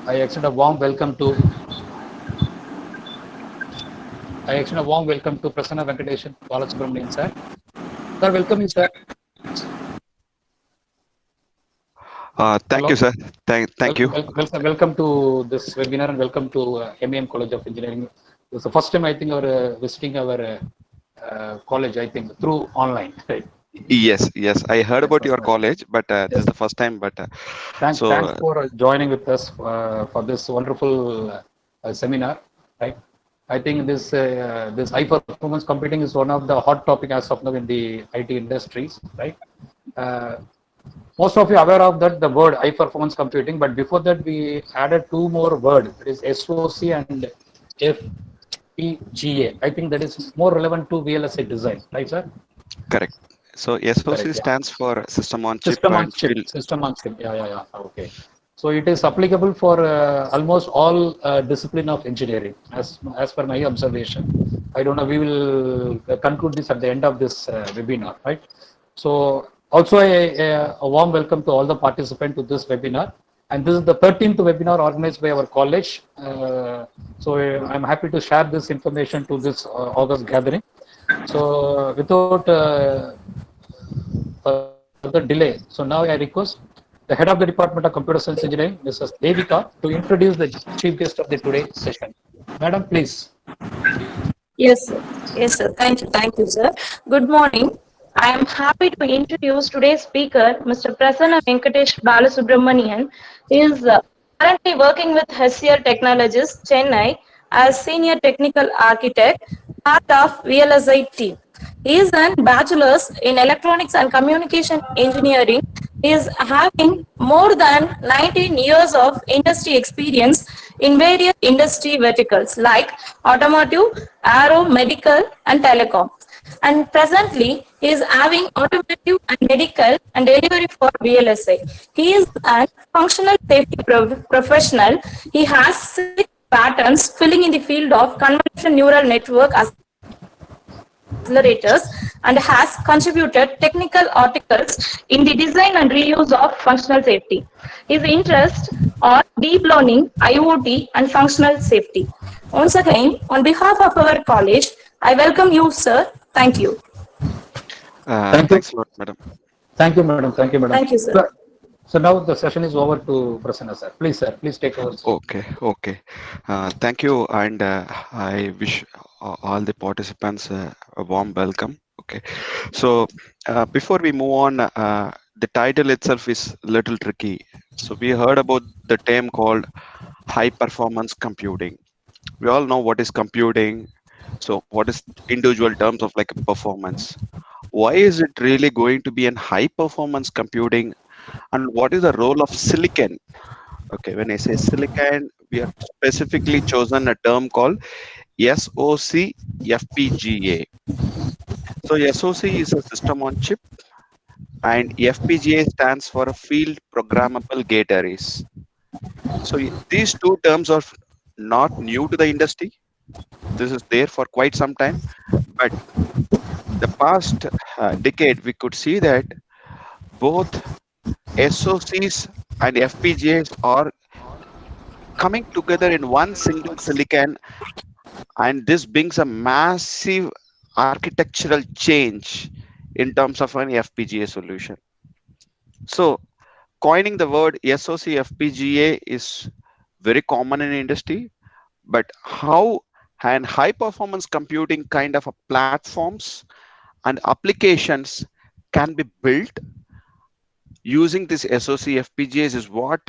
I extend a warm welcome to Prasanna Venkatesan Balasubramanian sir. Sir, welcome you, sir. Thank you, Hello. sir. Thank you. Welcome to this webinar and welcome to MEM College of Engineering. It's the first time I think you're visiting our college, I think, through online. Right? Yes, yes. I heard Yes, about that's your right. college, but this is Yes. the first time. But so Thanks for joining with us for this wonderful seminar. Right. I think this high performance computing is one of the hot topic as of now in the IT industries. Right. Uh, Most of you are aware of that the word high performance computing, but before that we added two more words, that is SOC and FPGA. I think that is more relevant to VLSI design, right, sir? correct. So SOC Correct, yeah. stands for System on Chip System on and chip, Field. system on chip. Yeah. Okay. So it is applicable for almost all discipline of engineering, as per my observation. I don't know. We will conclude this at the end of this webinar, right? So also a warm welcome to all the participants to this webinar. And this is the 13th webinar organized by our college. So I'm happy to share this information to this August gathering. So without further delay, so now I request the head of the Department of Computer Science Engineering, Mrs. Devika, to introduce the chief guest of the today session. Madam, please. Yes, sir. Yes, sir. Thank you, sir. Good morning. I am happy to introduce today's speaker, Mr. Prasanna Venkatesh Balasubramanian. He is currently working with Hessier Technologies, Chennai, as Senior Technical Architect, part of VLSI team. He is a bachelor's in Electronics and Communication Engineering. He is having more than 19 years of industry experience in various industry verticals like automotive, aero, medical, and telecom. And presently, he is having automotive and medical and delivery for VLSI. He is a functional safety professional. He has 6 patents filling in the field of convolutional neural network accelerators and has contributed technical articles in the design and reuse of functional safety. His interests are deep learning, IoT, and functional safety. Once again, on behalf of our college, I welcome you, sir. Thank you. Thank you. Thanks a lot, madam. Thank you, madam. Thank you, madam. Thank you, sir. So now the session is over to Prasanna, sir. Please, sir. Please take over, sir. Okay, okay. Thank you, and I wish all the participants a warm welcome. Okay, so before we move on, the title itself is a little tricky. So we heard about the term called high performance computing. We all know what is computing. So what is individual terms of like performance? Why is it really going to be an high performance computing, and what is the role of silicon? Okay, when I say silicon, we have specifically chosen a term called SOC FPGA. So SOC is a system on chip, and FPGA stands for a field programmable gate arrays. So these two terms are not new to the industry. This is there for quite some time, but the past decade we could see that both SOCs and FPGAs are coming together in one single silicon, and this brings a massive architectural change in terms of an FPGA solution. So coining the word SOC FPGA is very common in industry, but how and high performance computing kind of a platforms and applications can be built using this SOC FPGAs is what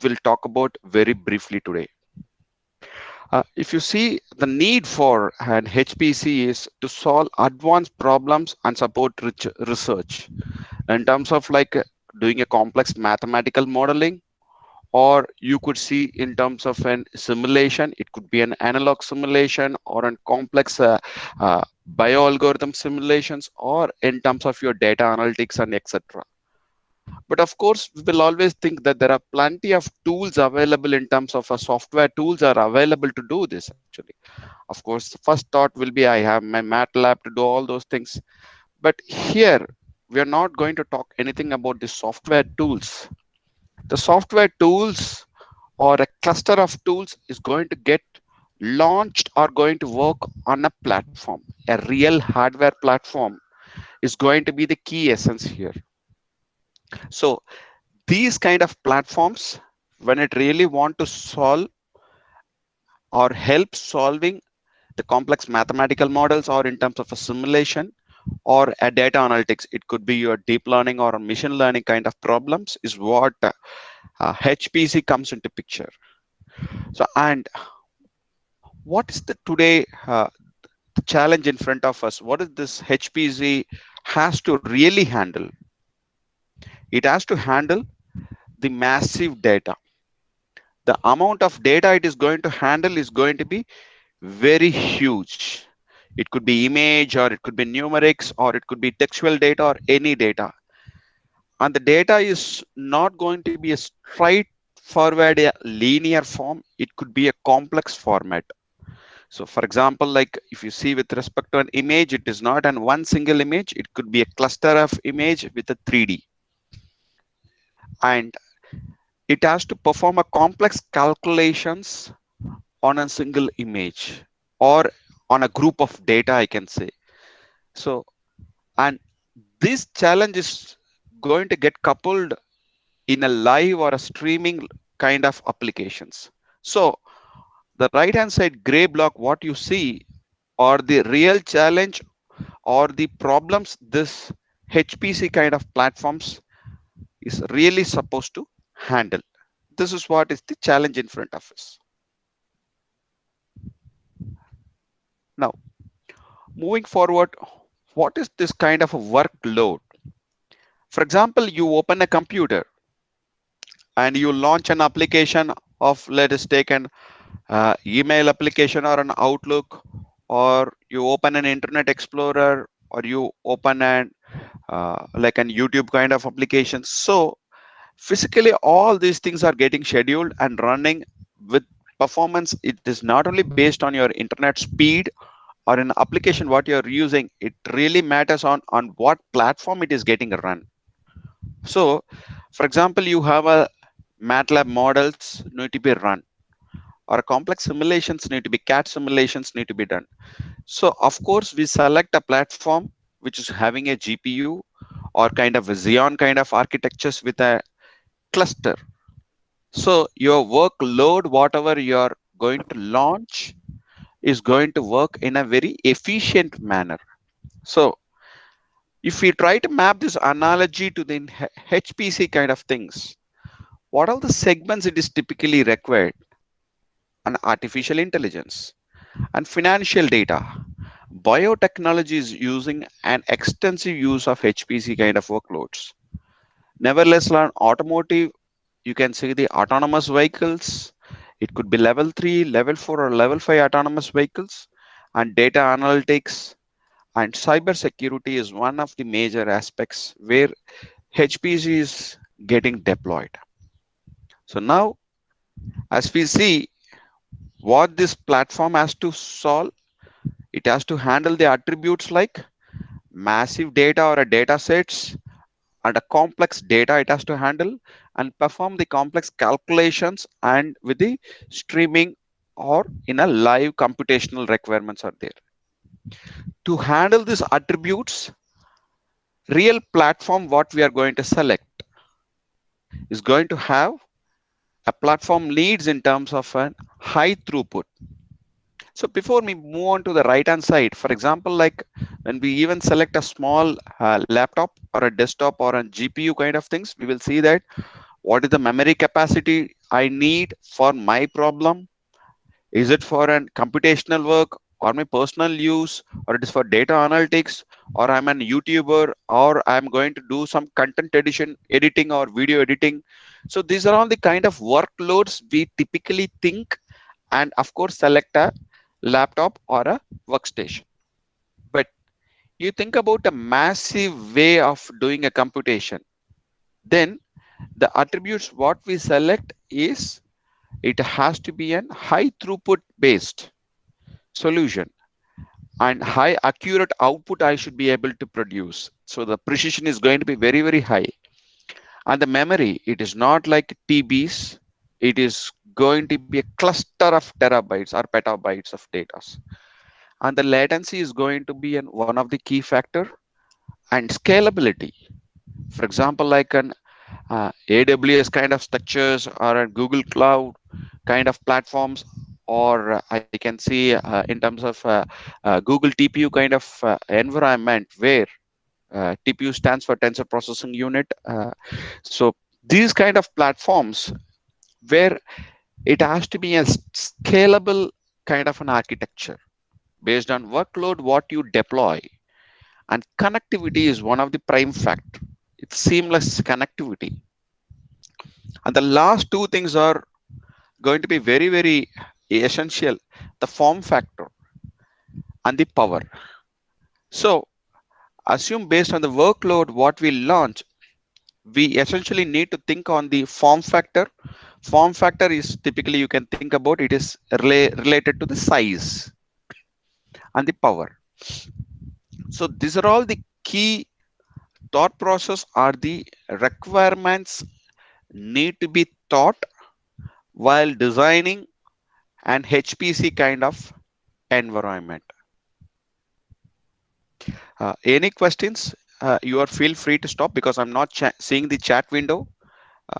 we'll talk about very briefly today. If you see, the need for an HPC is to solve advanced problems and support research in terms of like doing a complex mathematical modeling, or you could see in terms of an simulation. It could be an analog simulation or a complex bioalgorithm simulations, or in terms of your data analytics and etc. But of course, we will always think that there are plenty of tools available in terms of software tools are available to do this actually. Of course, the first thought will be I have my MATLAB to do all those things. But here, we are not going to talk anything about the software tools. The software tools or a cluster of tools is going to get launched or going to work on a platform. A real hardware platform is going to be the key essence here. So these kind of platforms, when it really want to solve or help solving the complex mathematical models, or in terms of a simulation or a data analytics, it could be your deep learning or machine learning kind of problems, is what HPC comes into picture. So, and what is the today the challenge in front of us? What is this HPC has to really handle? It has to handle the massive data. The amount of data it is going to handle is going to be very huge. It could be image, or it could be numerics, or it could be textual data, or any data. And the data is not going to be a straightforward linear form. It could be a complex format. So for example, like if you see with respect to an image, it is not an one single image. It could be a cluster of image with a 3D. And it has to perform a complex calculations on a single image or on a group of data, I can say. So, and this challenge is going to get coupled in a live or a streaming kind of applications. So the right hand side gray block, what you see are the real challenge or the problems this HPC kind of platforms is really supposed to handle. This is what is the challenge in front of us. Now, moving forward, what is this kind of a workload? For example, you open a computer and you launch an application of, let us take an email application or an Outlook, or you open an Internet Explorer, or you open an like an YouTube kind of application. So physically, all these things are getting scheduled and running with performance. It is not only based on your internet speed or an application what you're using. It really matters on what platform it is getting run. So for example, you have a MATLAB models need to be run, or complex simulations need to be, CAD simulations need to be done. So of course we select a platform which is having a GPU or kind of a Xeon kind of architectures with a cluster. So your workload, whatever you're going to launch, is going to work in a very efficient manner. So if we try to map this analogy to the HPC kind of things, what are the segments it is typically required? An artificial intelligence and financial data. Biotechnology is using an extensive use of HPC kind of workloads. Nevertheless, on automotive, you can see the autonomous vehicles. It could be level 3, level 4, or level 5 autonomous vehicles. And data analytics and cyber security is one of the major aspects where HPC is getting deployed. So now, as we see what this platform has to solve, it has to handle the attributes like massive data or a data sets, and a complex data it has to handle, and perform the complex calculations, and with the streaming or in a live computational requirements are there. To handle these attributes, real platform what we are going to select is going to have a platform needs in terms of a high throughput. So before we move on to the right hand side, for example, like when we even select a small laptop or a desktop or a GPU kind of things, we will see that what is the memory capacity I need for my problem? Is it for an computational work or my personal use, or it is for data analytics, or I'm an YouTuber, or I'm going to do some content editing or video editing? So these are all the kind of workloads we typically think, and of course select a laptop or a workstation. But you think about a massive way of doing a computation, then the attributes what we select is it has to be an high throughput based solution, and high accurate output I should be able to produce. So the precision is going to be very, very high. And the memory, it is not like TBs, it is going to be a cluster of terabytes or petabytes of data, and the latency is going to be one of the key factor, and scalability. For example, like an AWS kind of structures or a Google Cloud kind of platforms, or I can see in terms of Google TPU kind of environment where TPU stands for Tensor Processing Unit. So these kind of platforms where it has to be a scalable kind of an architecture based on workload what you deploy, and connectivity is one of the prime factor. It's seamless connectivity. And the last two things are going to be very, very essential: the form factor and the power. So assume based on the workload what we launch, we essentially need to think on the form factor. Form factor is typically, you can think about it is related to the size and the power. So these are all the key thought process are the requirements need to be thought while designing an HPC kind of environment. Any questions? You are feel free to stop because I'm not seeing the chat window.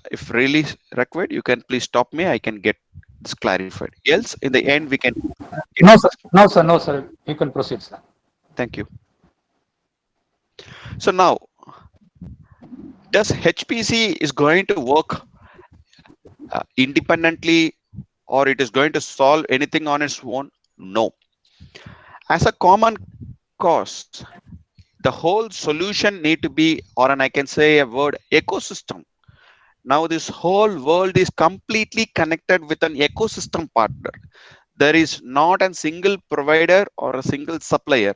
If really required, you can please stop me. I can get this clarified. Else, in the end, we can. No, sir. No, sir. No, sir. You can proceed, sir. Thank you. So now, does HPC is going to work independently, or it is going to solve anything on its own? No. As a common cause, the whole solution need to be, or I can say a word, ecosystem. Now this whole world is completely connected with an ecosystem partner. There is not a single provider or a single supplier.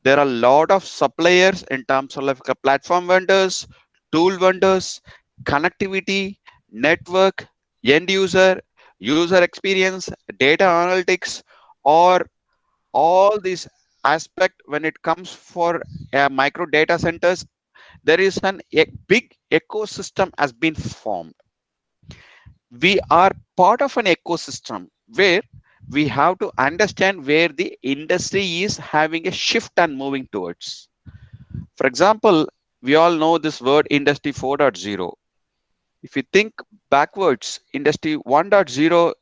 There are a lot of suppliers in terms of like platform vendors, tool vendors, connectivity, network, end user, user experience, data analytics, or all these aspect. When it comes for micro data centers, there is a big ecosystem has been formed. We are part of an ecosystem where we have to understand where the industry is having a shift and moving towards. For example, we all know this word Industry 4.0. If you think backwards, Industry 1.0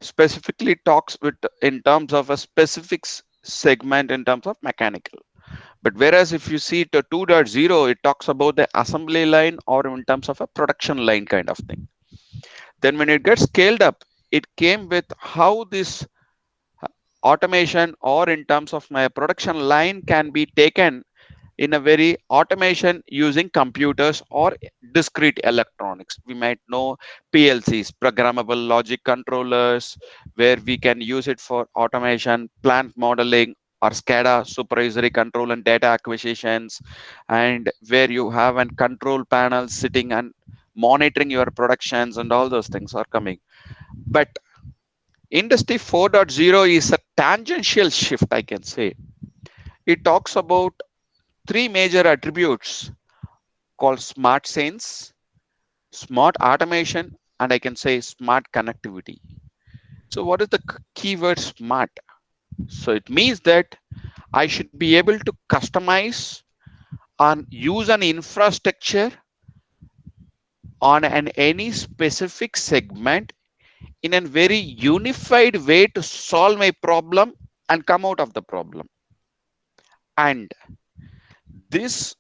specifically talks with in terms of a specific segment in terms of mechanical. But whereas if you see the 2.0, it talks about the assembly line or in terms of a production line kind of thing. Then when it gets scaled up, it came with how this automation or in terms of my production line can be taken in a very automation using computers or discrete electronics. We might know PLCs, programmable logic controllers, where we can use it for automation, plant modeling, or SCADA, supervisory control and data acquisitions, and where you have a control panel sitting and monitoring your productions, and all those things are coming. But Industry 4.0 is a tangential shift, I can say. It talks about three major attributes called smart sense, smart automation, and I can say smart connectivity. So what is the keyword smart? So it means that I should be able to customize and use an infrastructure on any specific segment in a very unified way to solve my problem and come out of the problem. And this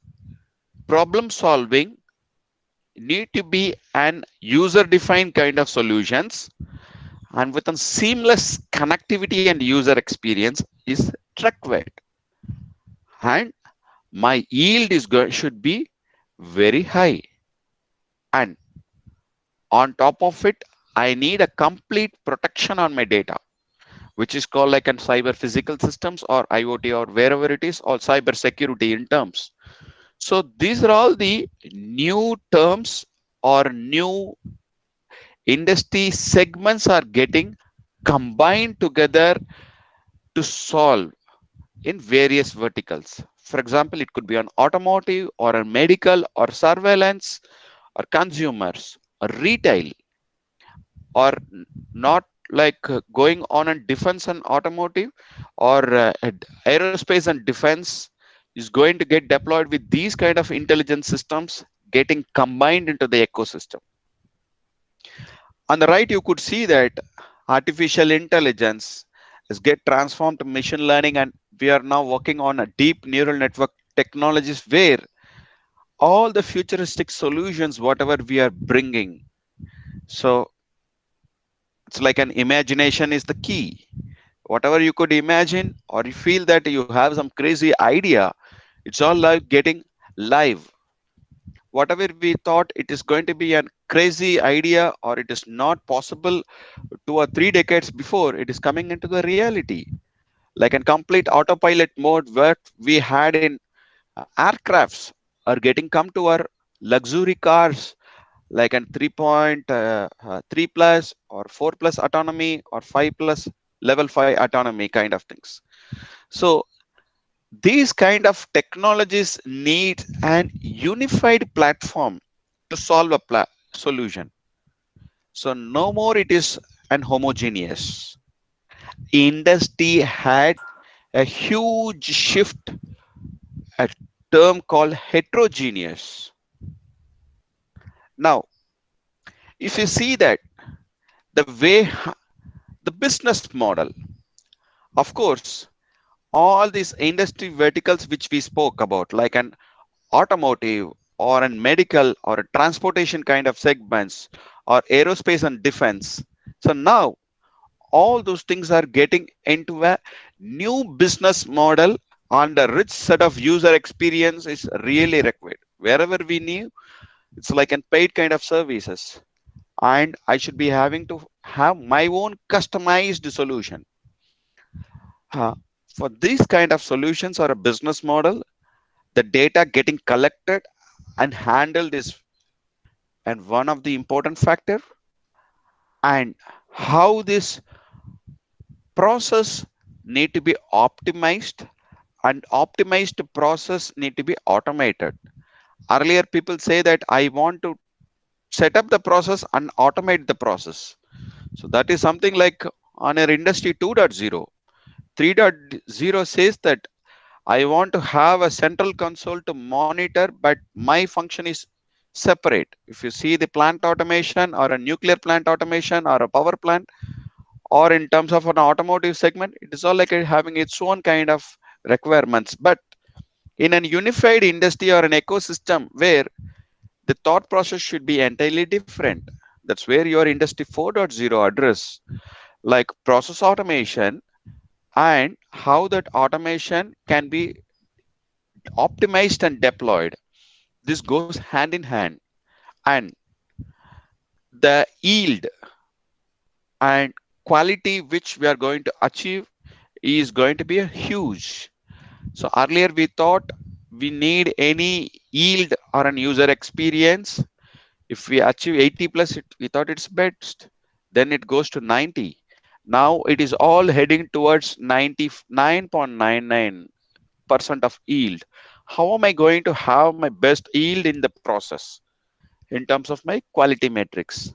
problem solving need to be an user defined kind of solutions, and with a seamless connectivity and user experience is required. And my yield is should be very high. And on top of it, I need a complete protection on my data, which is called like an cyber physical systems or IoT or wherever it is, or cyber security in terms. So these are all the new terms or new industry segments are getting combined together to solve in various verticals. For example, it could be an automotive or a medical or surveillance or consumers or retail. or not like going on a defense and automotive or aerospace and defense is going to get deployed with these kind of intelligence systems getting combined into the ecosystem. On the right, you could see that artificial intelligence has get transformed to machine learning, and we are now working on a deep neural network technologies where all the futuristic solutions, whatever we are bringing. So it's like an imagination is the key. Whatever you could imagine, or you feel that you have some crazy idea, it's all like getting live. Whatever we thought it is going to be a crazy idea or it is not possible 2 or 3 decades before, it is coming into the reality. Like a complete autopilot mode where we had in aircrafts are getting come to our luxury cars, like an 3.3 plus or 4 plus autonomy or 5 plus level 5 autonomy kind of things. So these kind of technologies need an unified platform to solve a solution. So no more it is an homogeneous. Industry had a huge shift, a term called heterogeneous. Now, if you see that the way the business model, of course, all these industry verticals which we spoke about, like an automotive or an medical or a transportation kind of segments or aerospace and defense. So now all those things are getting into a new business model, and a rich set of user experience is really required. Wherever we need, it's like a paid kind of services. And I should be having to have my own customized solution. Uh, for these kind of solutions or a business model, the data getting collected and handled is and one of the important factor, and how this process need to be optimized, and optimized process need to be automated. Earlier people say that I want to set up the process and automate the process. So that is something like on our industry 2.0. 3.0 says that I want to have a central console to monitor, but my function is separate. If you see the plant automation or a nuclear plant automation or a power plant, or in terms of an automotive segment, it is all like having its own kind of requirements. But in an unified industry or an ecosystem where the thought process should be entirely different, that's where your industry 4.0 address, like process automation and how that automation can be optimized and deployed. This goes hand in hand, and the yield and quality which we are going to achieve is going to be a huge. So earlier we thought we need any yield or an user experience. If we achieve 80 plus, we thought it's best. Then it goes to 90. Now it is all heading towards 99.99% of yield. How am I going to have my best yield in the process in terms of my quality metrics?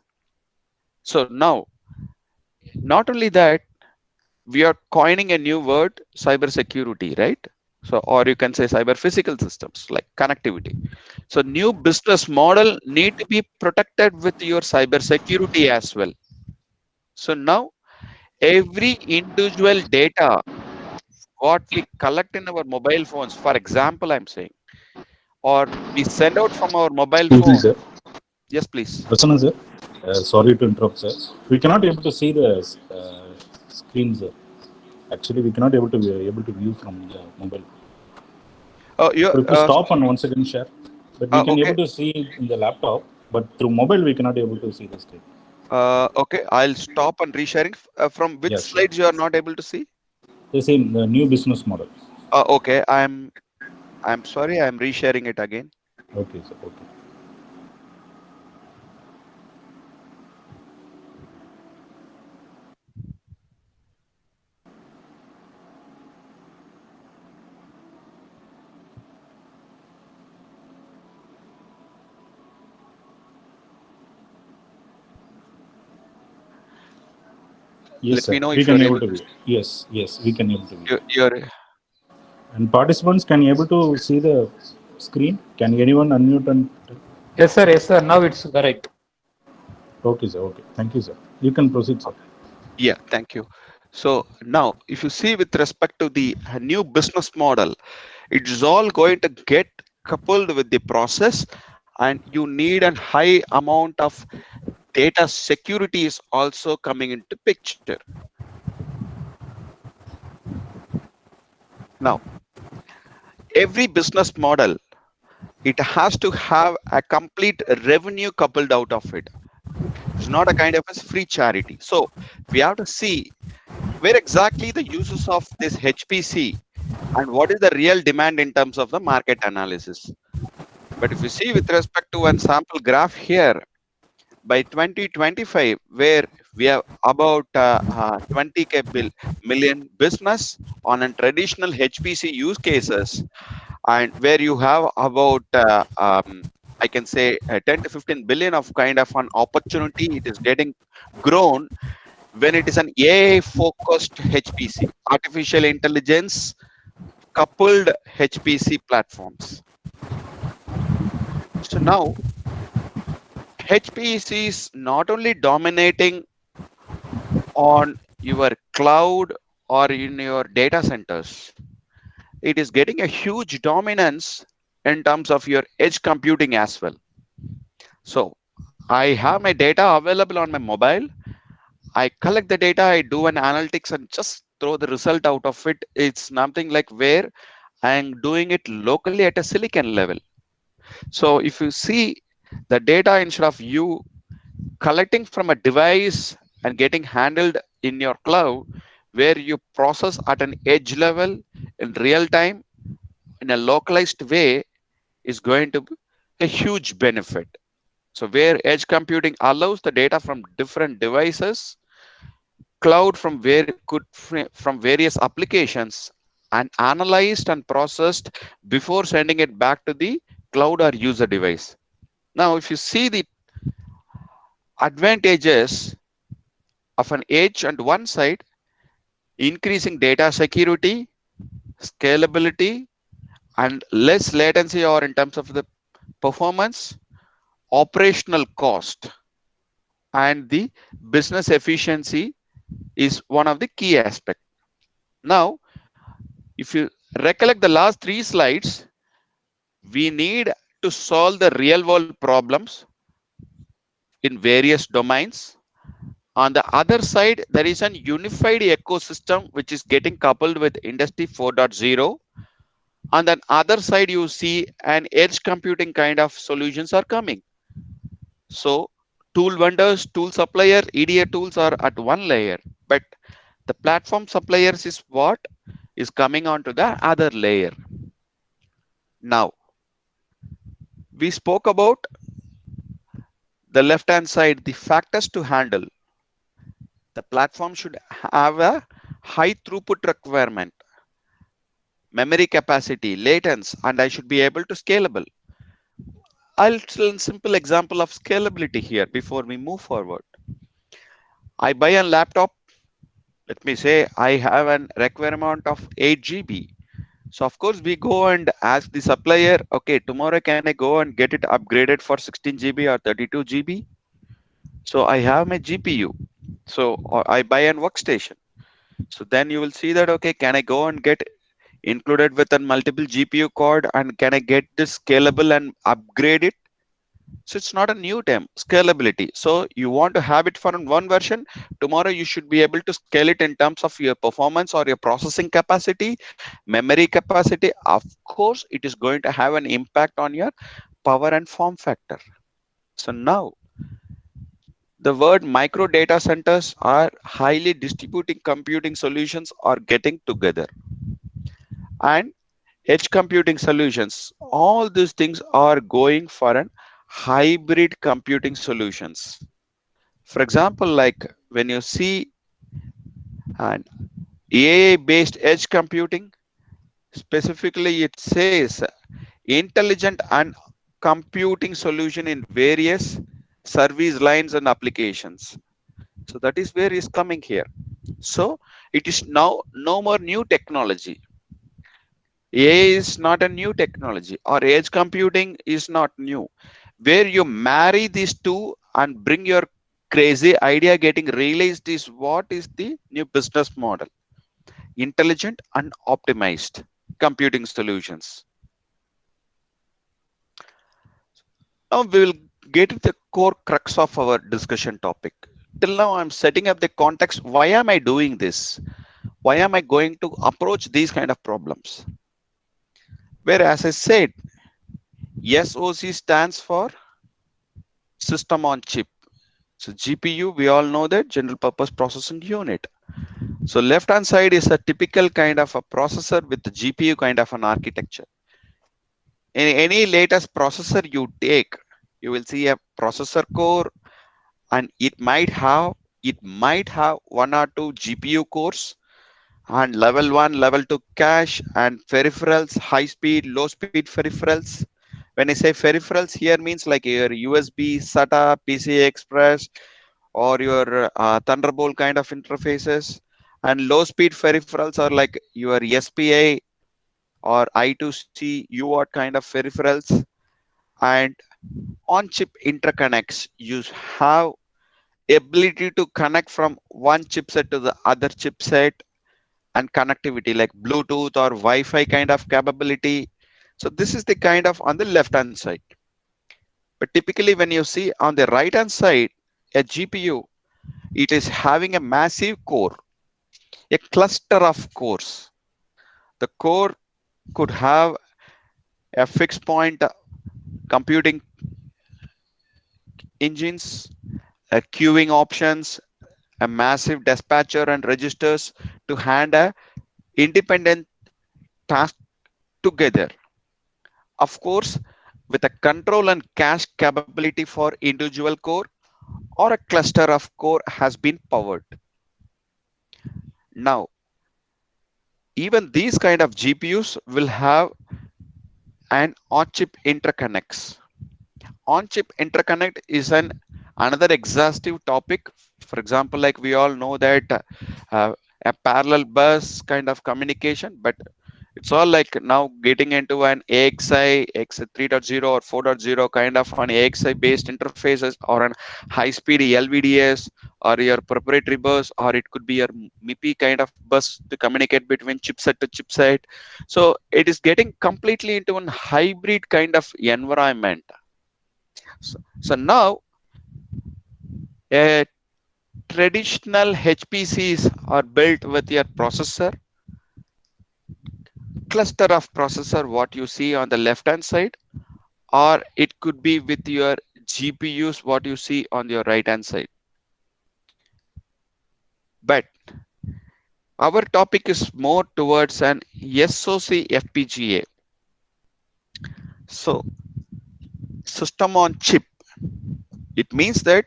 So now, not only that, we are coining a new word, cyber security, right? So, or you can say cyber physical systems like connectivity. So new business model need to be protected with your cyber security as well. So now every individual data what we collect in our mobile phones, for example, I'm saying, or we send out from our mobile Excuse me, phone. sir. Yes, please. Prasanna, sir. Sorry to interrupt, sir. We cannot able to see the screen, sir. Actually, we cannot able to view from the mobile. Oh, you Could you please stop and once again share? But we can okay. able to see in the laptop, but through mobile we cannot able to see the screen. Okay, I'll stop and resharing. From which Yes, sure. slides you are not able to see? The same, the new business model. Okay, I'm sorry, I'm resharing it again. Okay, sir. Okay. Yes, Let sir. me know We if can you're able able to view. Yes, yes, we can able to view. you're And participants can able to see the screen. Can anyone unmute and? Yes, sir. Yes, sir. Now it's correct. Okay, sir. Okay. Thank you, sir. You can proceed, sir. Yeah, thank you. So now, if you see with respect to the new business model, it is all going to get coupled with the process, and you need a high amount of data security is also coming into picture. Now, every business model, it has to have a complete revenue coupled out of it. It's not a kind of a free charity. So we have to see where exactly the uses of this HPC and what is the real demand in terms of the market analysis. But if you see with respect to one sample graph here, by 2025, where we have about 20k million business on a traditional HPC use cases, and where you have about I can say 10 to 15 billion of kind of an opportunity, it is getting grown when it is an AI focused HPC, artificial intelligence coupled HPC platforms. So now HPC is not only dominating on your cloud or in your data centers, it is getting a huge dominance in terms of your edge computing as well. So I have my data available on my mobile. I collect the data, I do an analytics and just throw the result out of it. It's nothing like where I'm doing it locally at a silicon level. So if you see the data instead of you collecting from a device and getting handled in your cloud, where you process at an edge level in real time in a localized way, is going to be a huge benefit. So where edge computing allows the data from different devices, cloud from where could from various applications, and analyzed and processed before sending it back to the cloud or user device. Now, if you see the advantages of an edge on one side, increasing data security, scalability, and less latency, or in terms of the performance, operational cost, and the business efficiency is one of the key aspects. Now, if you recollect the last 3 slides, we need to solve the real world problems in various domains. On the other side, there is an unified ecosystem which is getting coupled with Industry 4.0. On the other side, you see an edge computing kind of solutions are coming. So tool vendors, tool supplier, EDA tools are at one layer, but the platform suppliers is what is coming onto the other layer. Now, we spoke about the left hand side, the factors to handle. The platform should have a high throughput requirement, memory capacity, latence, and I should be able to scalable. I'll tell a simple example of scalability here before we move forward. I buy a laptop. Let me say I have an requirement of 8 GB. So of course we go and ask the supplier, okay, tomorrow can I go and get it upgraded for 16 GB or 32 GB? So I have my GPU. So or I buy a workstation. So then you will see that, okay, can I go and get included with a multiple GPU card, and can I get this scalable and upgrade it? So it's not a new term, scalability. So you want to have it for one version. Tomorrow you should be able to scale it in terms of your performance or your processing capacity, memory capacity. Of course, it is going to have an impact on your power and form factor. So now the word micro data centers are highly distributing computing solutions are getting together, and edge computing solutions. All these things are going for an hybrid computing solutions. For example, like when you see an AI-based edge computing, specifically it says intelligent and computing solution in various service lines and applications. So that is where is coming here. So it is now no more new technology. AI is not a new technology, or edge computing is not new. Where you marry these two and bring your crazy idea getting realized is what is the new business model. Intelligent and optimized computing solutions. Now we will get to the core crux of our discussion topic. Till now, I'm setting up the context. Why am I doing this? Why am I going to approach these kind of problems? Where, as I said, SoC stands for system on chip. So GPU, we all know that, general purpose processing unit. So left hand side is a typical kind of a processor with the GPU kind of an architecture. In any latest processor you take, you will see a processor core, and it might have one or two GPU cores, and level 1, level 2 cache, and peripherals, high speed, low speed peripherals. When I say peripherals here, means like your USB, SATA, PCI Express, or your Thunderbolt kind of interfaces. And low speed peripherals are like your SPI or I2C, UART kind of peripherals. And on chip interconnects, you have ability to connect from one chipset to the other chipset, and connectivity like Bluetooth or Wi-Fi kind of capability. So this is the kind of on the left hand side. But typically when you see on the right hand side, a GPU, it is having a massive core, a cluster of cores. The core could have a fixed point computing engines, a queuing options, a massive dispatcher and registers to handle independent tasks together. Of course, with a control and cache capability for individual core, or a cluster of core has been powered. Now, even these kind of GPUs will have an on-chip interconnects. On-chip interconnect is another exhaustive topic. For example, like we all know that a parallel bus kind of communication, but it's all like now getting into an AXI, X 3.0 or 4.0 kind of an AXI based interfaces, or an high speed LVDS, or your proprietary bus, or it could be your MIPI kind of bus to communicate between chipset to chipset. So it is getting completely into a hybrid kind of environment. So now a traditional HPCs are built with your processor, cluster of processor, what you see on the left hand side, or it could be with your GPUs, what you see on your right hand side. But our topic is more towards an SoC FPGA. So system on chip, it means that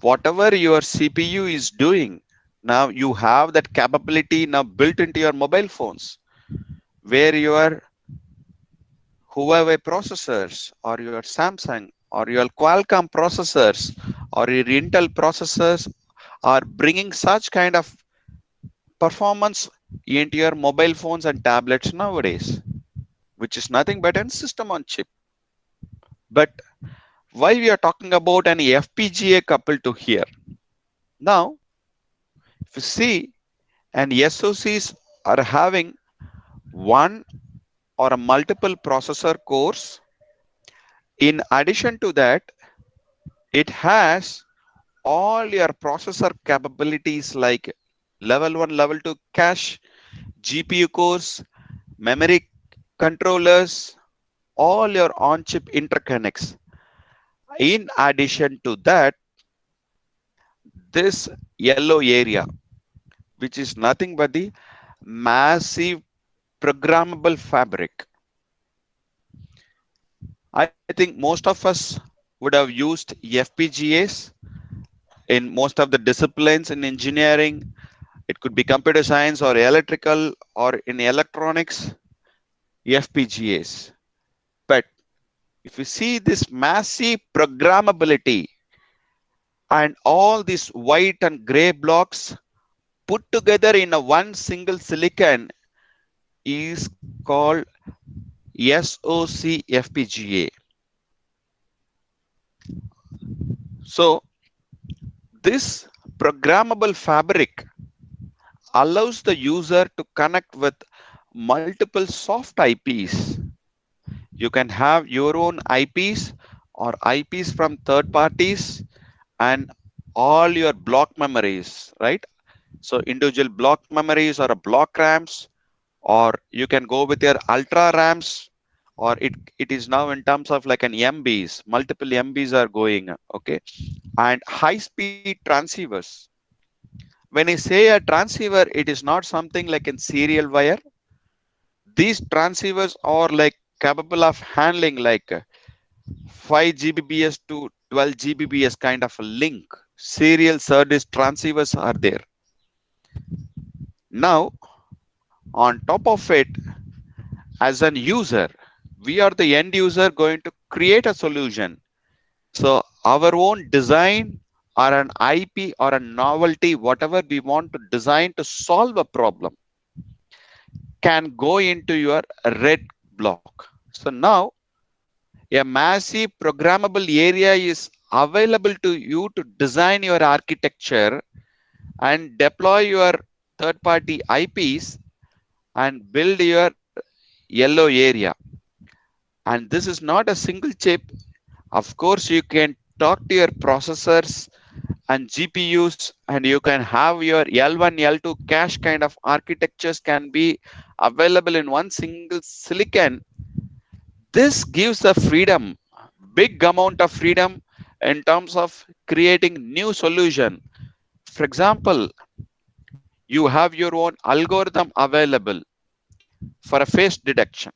whatever your CPU is doing, now you have that capability now built into your mobile phones, where your Huawei processors, or your Samsung, or your Qualcomm processors, or your Intel processors are bringing such kind of performance into your mobile phones and tablets nowadays, which is nothing but a system on chip. But why we are talking about an FPGA coupled to here? Now, if you see, and SoCs are having one or a multiple processor cores. In addition to that, it has all your processor capabilities like level 1, level 2 cache, GPU cores, memory controllers, all your on-chip interconnects. In addition to that, this yellow area, which is nothing but the massive programmable fabric. I think most of us would have used FPGAs in most of the disciplines in engineering. It could be computer science or electrical or in electronics, FPGAs. But if you see this massive programmability and all these white and gray blocks put together in a one single silicon is called SoC FPGA. So this programmable fabric allows the user to connect with multiple soft IPs. You can have your own IPs or IPs from third parties and all your block memories, right? So individual block memories or a block RAMs, or you can go with your ultra RAMs, or it is now in terms of like an MBs, multiple MBs are going, okay? And high speed transceivers. When I say a transceiver, it is not something like a serial wire. These transceivers are like capable of handling like 5 Gbps to 12 Gbps kind of a link. Serial SerDes transceivers are there. Now, on top of it, as an user, we are the end user going to create a solution. So our own design or an IP or a novelty, whatever we want to design to solve a problem, can go into your red block. So now a massive programmable area is available to you to design your architecture and deploy your third-party IPs and build your yellow area. And this is not a single chip. Of course, you can talk to your processors and GPUs, and you can have your L1, L2 cache kind of architectures can be available in one single silicon. This gives a freedom, big amount of freedom in terms of creating new solution. For example, you have your own algorithm available for a face detection.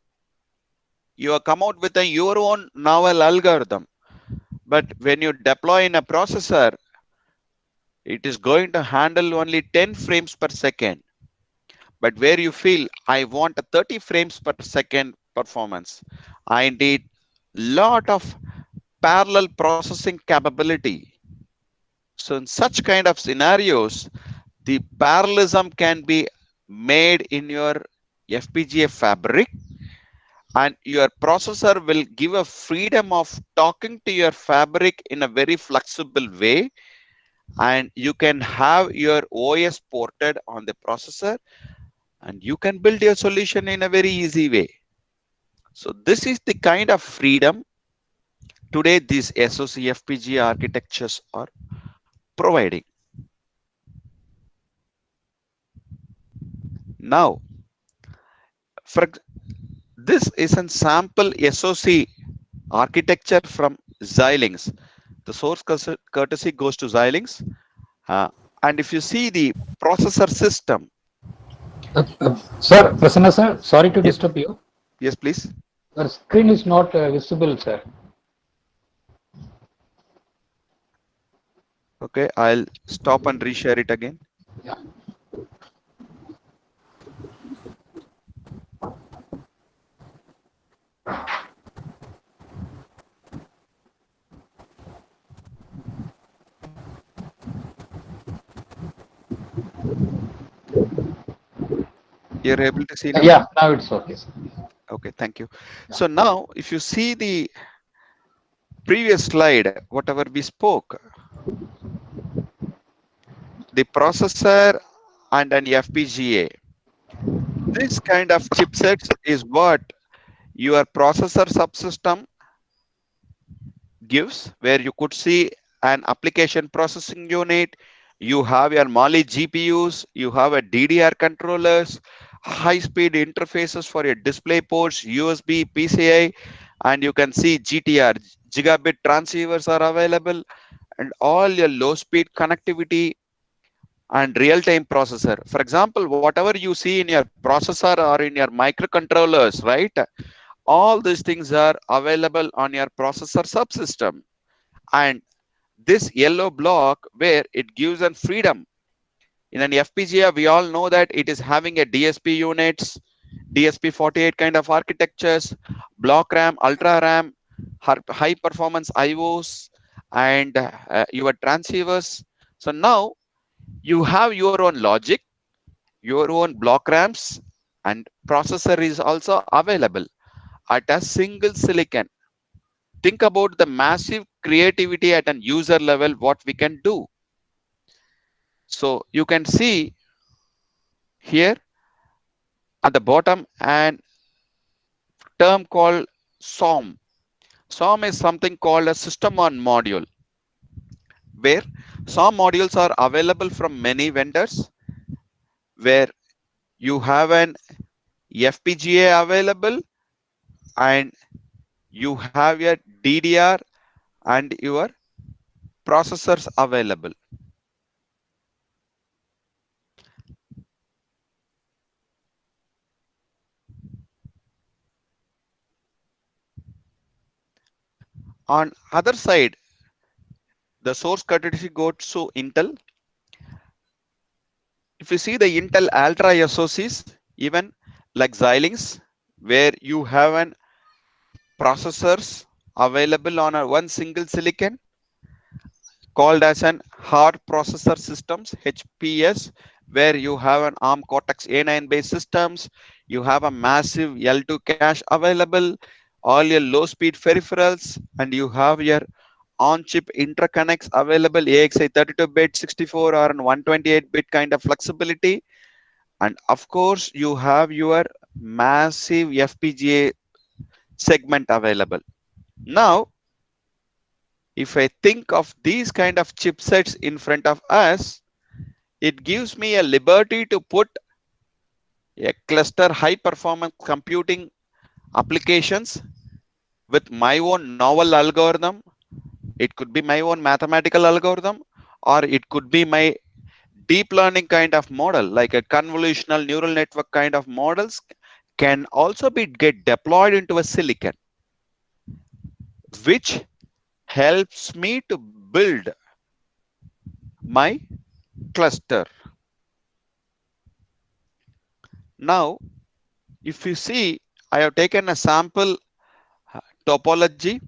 You have come out with your own novel algorithm, but when you deploy in a processor, it is going to handle only 10 frames per second. But where you feel I want a 30 frames per second performance, I need lot of parallel processing capability. So in such kind of scenarios, the parallelism can be made in your FPGA fabric, and your processor will give a freedom of talking to your fabric in a very flexible way, and you can have your OS ported on the processor, and you can build your solution in a very easy way. So this is the kind of freedom today these SoC FPGA architectures are providing. Now, this is a sample SoC architecture from Xilinx. The source courtesy goes to Xilinx. And if you see the processor system. Sir, Prasanna sir, sorry to disturb you. Yes, please. Your screen is not visible, sir. Okay, I'll stop and reshare it again. Yeah. You're able to see now? Yeah, now it's okay. Okay, thank you. So now, if you see the previous slide, whatever we spoke, the processor and an FPGA, this kind of chipsets is what your processor subsystem gives, where you could see an application processing unit, you have your Mali GPUs, you have a DDR controllers, high-speed interfaces for your display ports, USB, PCI, and you can see GTR, gigabit transceivers are available, and all your low-speed connectivity and real-time processor. For example, whatever you see in your processor or in your microcontrollers, right? All these things are available on your processor subsystem. And this yellow block where it gives an freedom. In an FPGA, we all know that it is having a DSP units, DSP48 kind of architectures, block RAM, ultra RAM, high performance IOs, and your transceivers. So now You have your own logic, your own block RAMs, and processor is also available at a single silicon. Think about the massive creativity at an user level, what we can do. So you can see here at the bottom an term called SOM. SOM is something called a system on module, where SOM modules are available from many vendors, where you have an FPGA available and you have your DDR and your processors available. On other side, the source courtesy goes to Intel. If you see the Intel Ultra SoCs, even like Xilinx, where you have an processors available on a one single silicon called as an hard processor systems, HPS, where you have an ARM Cortex A9 based systems, you have a massive L2 cache available, all your low speed peripherals, and you have your on chip interconnects available, AXI 32-bit, 64 or 128-bit kind of flexibility. And of course, you have your massive FPGA segment available. Now, if I think of these kind of chipsets in front of us, it gives me a liberty to put a cluster high performance computing applications with my own novel algorithm. It could be my own mathematical algorithm, or it could be my deep learning kind of model, like a convolutional neural network kind of models can also be get deployed into a silicon, which helps me to build my cluster. Now, if you see, I have taken a sample topology,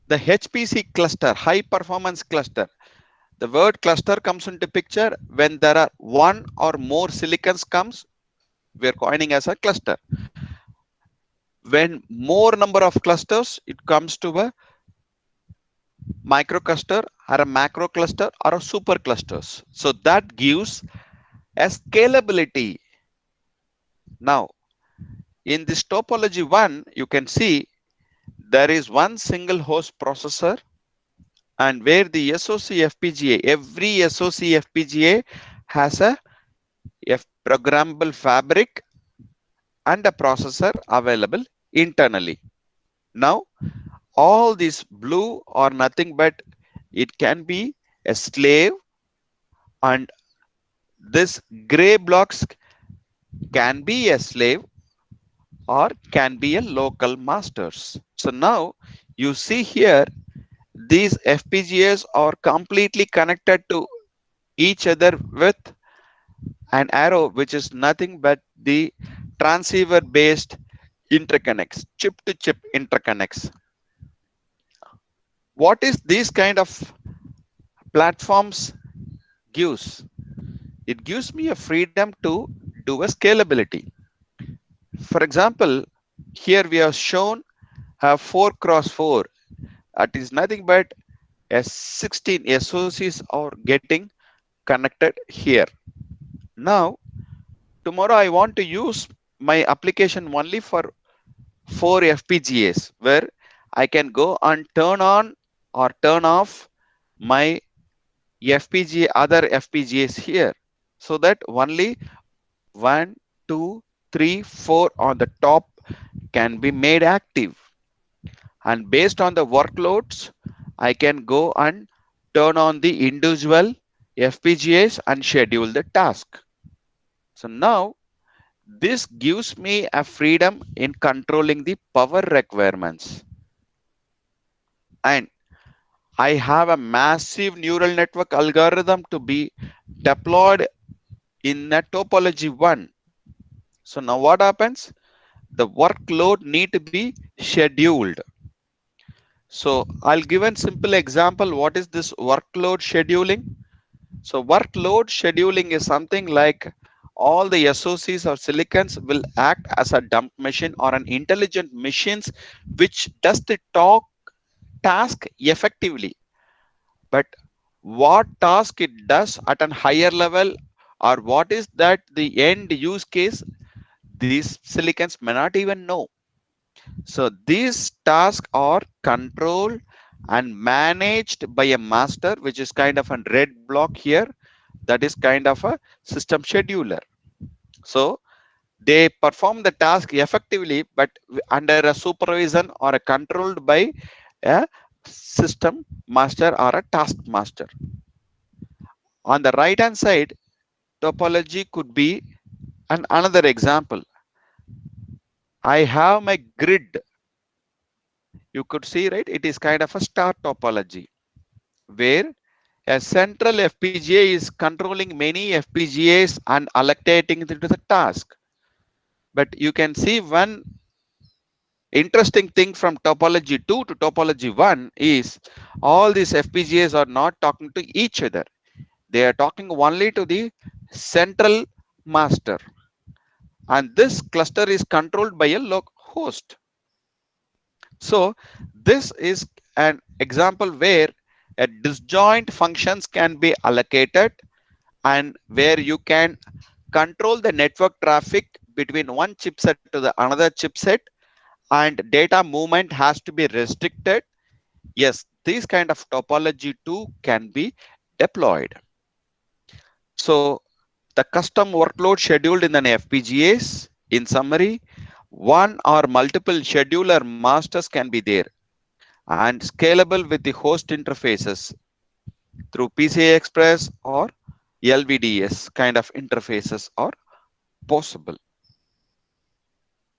the HPC cluster, high performance cluster. The word cluster comes into picture when there are one or more silicons comes, we're coining as a cluster. When more number of clusters, it comes to a micro cluster or a macro cluster or a super clusters. So that gives a scalability. Now, in this topology one, you can see there is one single host processor, and where the SoC FPGA, every SoC FPGA has a programmable fabric and a processor available internally. Now, all these blue are nothing but it can be a slave, and this gray blocks can be a slave or can be a local masters. So now you see here, these FPGAs are completely connected to each other with an arrow, which is nothing but the transceiver based interconnects, chip to chip interconnects. What is these kind of platforms gives? It gives me a freedom to do a scalability. For example, here we have shown a 4x4. That is nothing but a 16 SoCs are getting connected here. Now, tomorrow I want to use my application only for 4 FPGAs, where I can go and turn on or turn off my FPGA, other FPGAs here, so that only 1, 2, 3, 4 on the top can be made active. And based on the workloads, I can go and turn on the individual FPGAs and schedule the task. So now this gives me a freedom in controlling the power requirements. And I have a massive neural network algorithm to be deployed in a topology one. So now what happens? The workload need to be scheduled. So I'll give a simple example. What is this workload scheduling? So workload scheduling is something like all the SOCs or silicons will act as a dump machine or an intelligent machines which does the task effectively. But what task it does at a higher level, or what is that the end use case, these silicons may not even know. So these tasks are controlled and managed by a master, which is kind of a red block here. That is kind of a system scheduler. So they perform the task effectively, but under a supervision or a controlled by a system master or a task master. On the right hand side, topology could be another example. I have my grid. You could see, right? It is kind of a star topology where a central FPGA is controlling many FPGAs and allocating it to the task. But you can see one interesting thing from topology 2 to topology 1 is all these FPGAs are not talking to each other. They are talking only to the central master. And this cluster is controlled by a local host. So this is an example where a disjoint functions can be allocated and where you can control the network traffic between one chipset to the another chipset, and data movement has to be restricted. Yes, this kind of topology too can be deployed. So the custom workload scheduled in an FPGAs, in summary, one or multiple scheduler masters can be there and scalable with the host interfaces through PCI Express or LVDS kind of interfaces are possible.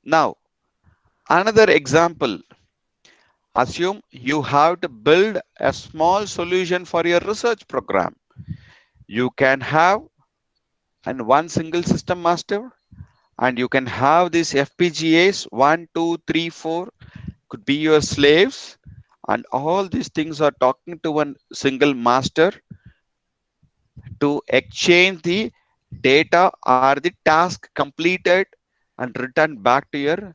Now, another example, assume you have to build a small solution for your research program. You can have one single system master, and you can have these FPGAs 1, 2, 3, 4 could be your slaves, and all these things are talking to one single master to exchange the data or the task completed and return back to your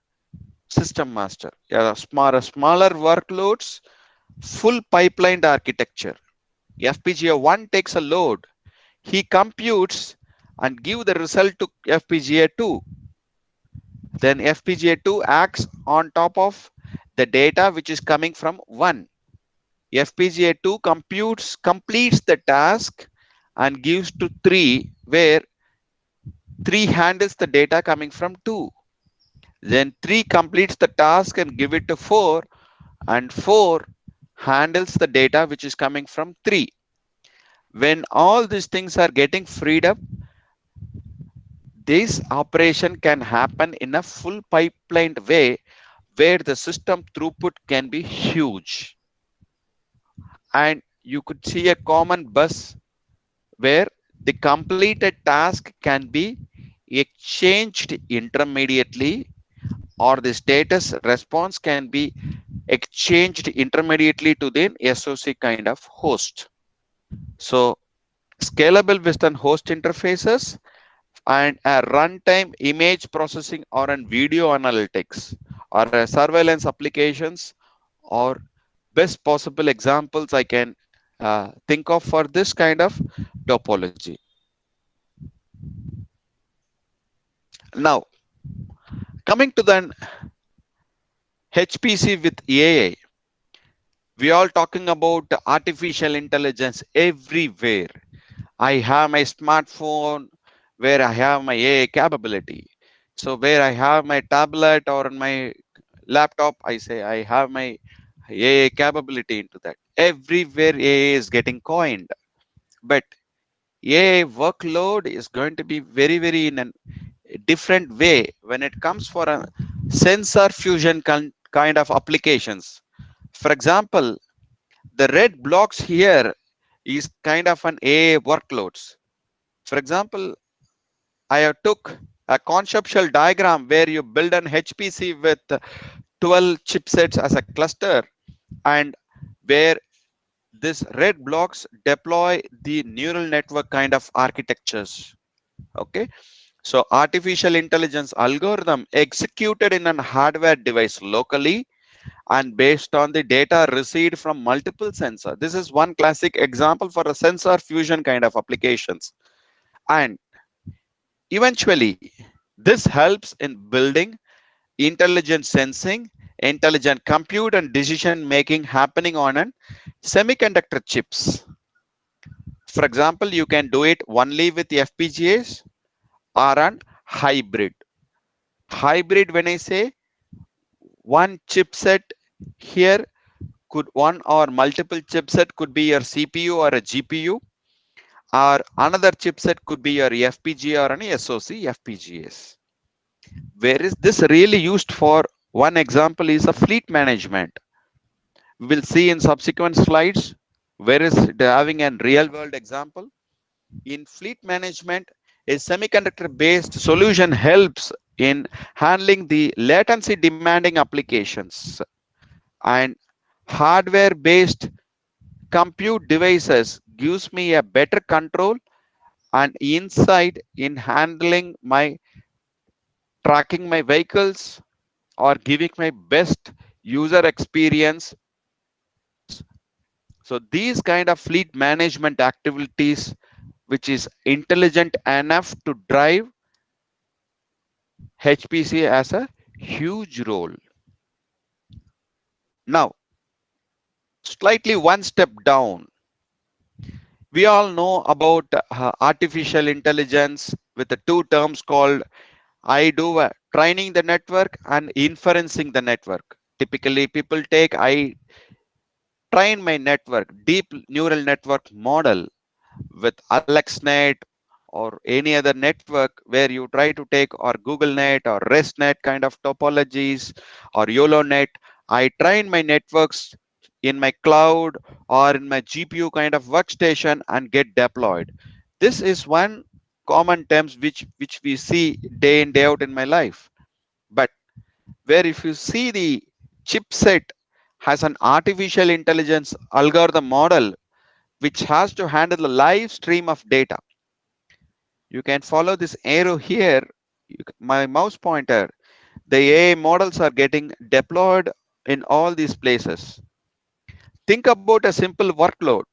system master. Smaller workloads, full pipelined architecture. FPGA 1 takes a load, he computes and give the result to FPGA 2. Then FPGA 2 acts on top of the data which is coming from 1. FPGA 2 completes the task and gives to 3, where 3 handles the data coming from 2. Then 3 completes the task and give it to 4, and 4 handles the data which is coming from 3. When all these things are getting freed up, this operation can happen in a full pipelined way where the system throughput can be huge. And you could see a common bus where the completed task can be exchanged intermediately, or the status response can be exchanged intermediately to the SOC kind of host. So scalable with an host interfaces and a runtime image processing or an video analytics or a surveillance applications or best possible examples I can think of for this kind of topology. Now, coming to the HPC with AI, we all talking about artificial intelligence everywhere. I have my smartphone where I have my AI capability. So where I have my tablet or my laptop, I say I have my AI capability into that. Everywhere AI is getting coined, but AI workload is going to be very in a different way when it comes for a sensor fusion kind of applications. For example, the red blocks here is kind of an AI workloads. For example, I have took a conceptual diagram where you build an HPC with 12 chipsets as a cluster, and where This red blocks deploy the neural network kind of architectures. Okay. So artificial intelligence algorithm executed in a hardware device locally and based on the data received from multiple sensors. This is one classic example for a sensor fusion kind of applications. And eventually, this helps in building intelligent sensing, intelligent compute, and decision making happening on an semiconductor chips. For example, you can do it only with FPGAs or an hybrid. Hybrid, when I say one chipset here, could one or multiple chipset could be your CPU or a GPU, or another chipset could be your FPGA or an SoC FPGAs. Where is this really used for? One example is a fleet management. We will see in subsequent slides where is it having a real world example. In fleet management, a semiconductor based solution helps in handling the latency demanding applications, and hardware based compute devices gives me a better control and insight in handling my tracking my vehicles or giving my best user experience. So these kind of fleet management activities, which is intelligent enough to drive HPC as a huge role. Now, slightly one step down, we all know about artificial intelligence with the two terms called I do training the network and inferencing the network. Typically, people take I train my network, deep neural network model with AlexNet or any other network where you try to take or GoogleNet or ResNet kind of topologies or YOLONet. I train my networks in my cloud or in my GPU kind of workstation and get deployed. This is one common terms which we see day in day out in my life. But where if you see the chipset has an artificial intelligence algorithm model which has to handle the live stream of data. You can follow this arrow here, my mouse pointer. The AI models are getting deployed in all these places. Think about a simple workload.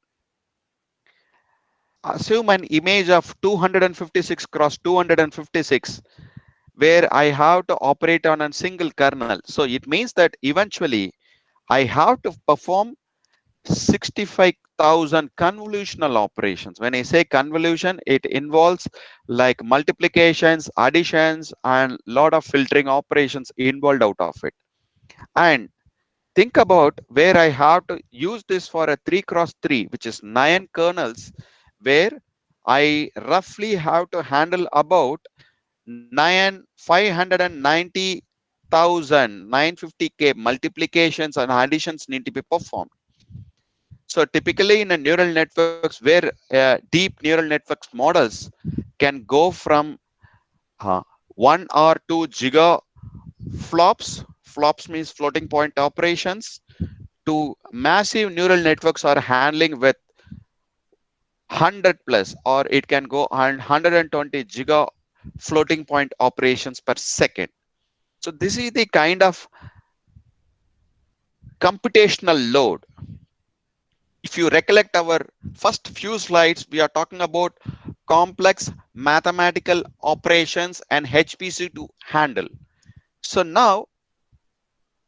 Assume an image of 256 cross 256 where I have to operate on a single kernel. So it means that eventually I have to perform 65,000 convolutional operations. When I say convolution, it involves like multiplications, additions, and lot of filtering operations involved out of it. And think about where I have to use this for a 3 cross 3, which is 9 kernels, where I roughly have to handle about 590,000 950K multiplications and additions need to be performed. So typically in a neural networks where deep neural networks models can go from 1 or 2 giga flops. Flops means floating point operations, to massive neural networks are handling with 100 plus, or it can go on 120 giga floating point operations per second. So this is the kind of computational load. If you recollect our first few slides, we are talking about complex mathematical operations and HPC to handle. So now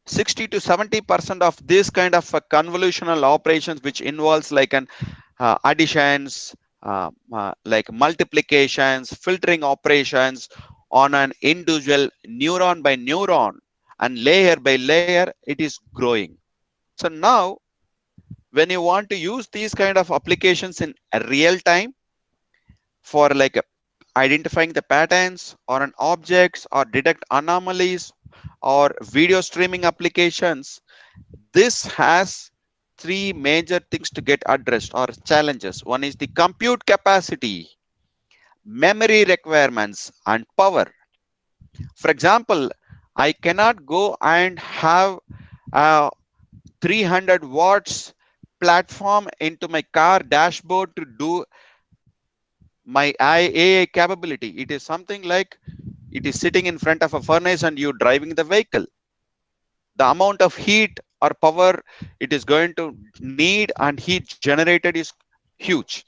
60 to 70% of this kind of convolutional operations, which involves like an additions, like multiplications, filtering operations on an individual neuron by neuron and layer by layer, it is growing. So now when you want to use these kind of applications in a real time for like identifying the patterns or an objects or detect anomalies or video streaming applications, this has three major things to get addressed or challenges. One is the compute capacity, memory requirements, and power. For example, I cannot go and have 300 watts platform into my car dashboard to do my AI capability. It is something like it is sitting in front of a furnace and you driving the vehicle. The amount of heat or power it is going to need and heat generated is huge.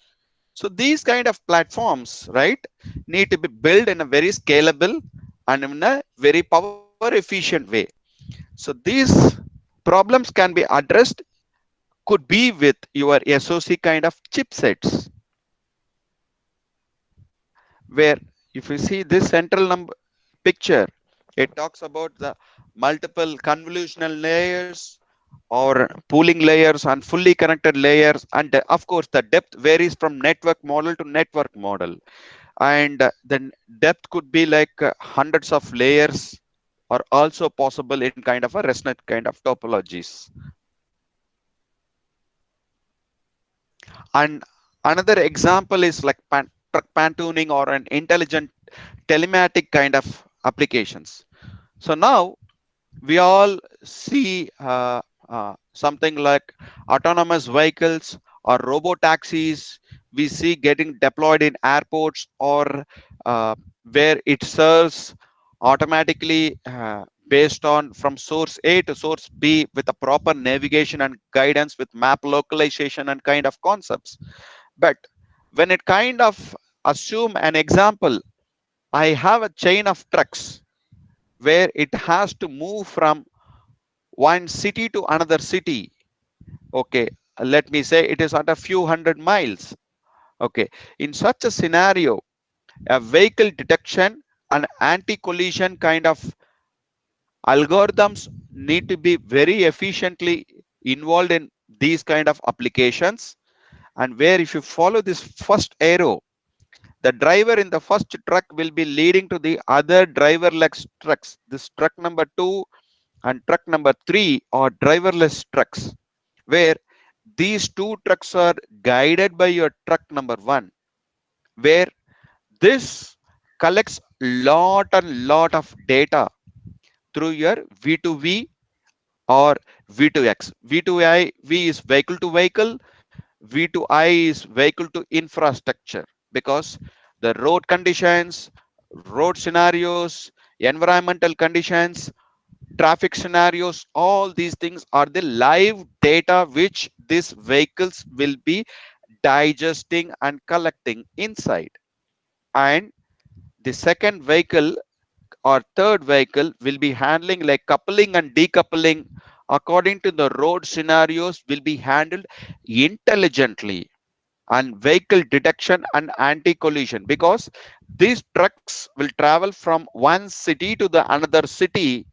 So these kind of platforms, right, need to be built in a very scalable and in a very power efficient way. So these problems can be addressed, could be with your SoC kind of chipsets, where if you see this central number picture, it talks about the multiple convolutional layers or pooling layers and fully connected layers. And of course, the depth varies from network model to network model. And the depth could be like hundreds of layers are also possible in kind of a ResNet kind of topologies. And another example is like truck pan tuning or an intelligent telematic kind of applications. So now we all see something like autonomous vehicles or robo taxis. We see getting deployed in airports or where it serves automatically based on from source A to source B with a proper navigation and guidance with map localization and kind of concepts. But when it kind of assume an example, I have a chain of trucks where it has to move from one city to another city. Okay, let me say it is at a few hundred miles. Okay, in such a scenario, a vehicle detection and anti-collision kind of algorithms need to be very efficiently involved in these kind of applications. And where if you follow this first arrow, the driver in the first truck will be leading to the other driverless trucks. This truck number 2 and truck number 3 are driverless trucks, where these two trucks are guided by your truck number 1, where this collects lot and lot of data through your V2V or V2X. V2I is vehicle to vehicle, V2I is vehicle to infrastructure, because the road conditions, road scenarios, environmental conditions, traffic scenarios, all these things are the live data which these vehicles will be digesting and collecting inside. And the second vehicle or third vehicle will be handling like coupling and decoupling according to the road scenarios will be handled intelligently, and vehicle detection and anti-collision, because these trucks will travel from one city to the another city,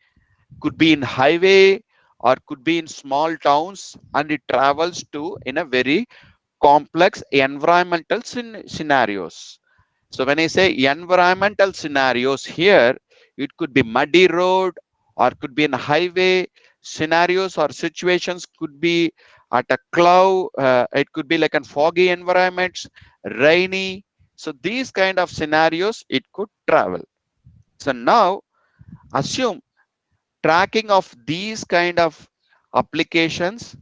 could be in highway or could be in small towns, and it travels to in a very complex environmental scenarios. So when I say environmental scenarios here, it could be muddy road or could be in a highway scenarios, or situations could be at a cloud, it could be like a foggy environments, rainy. So these kind of scenarios it could travel. So now assume tracking of these kind of applications,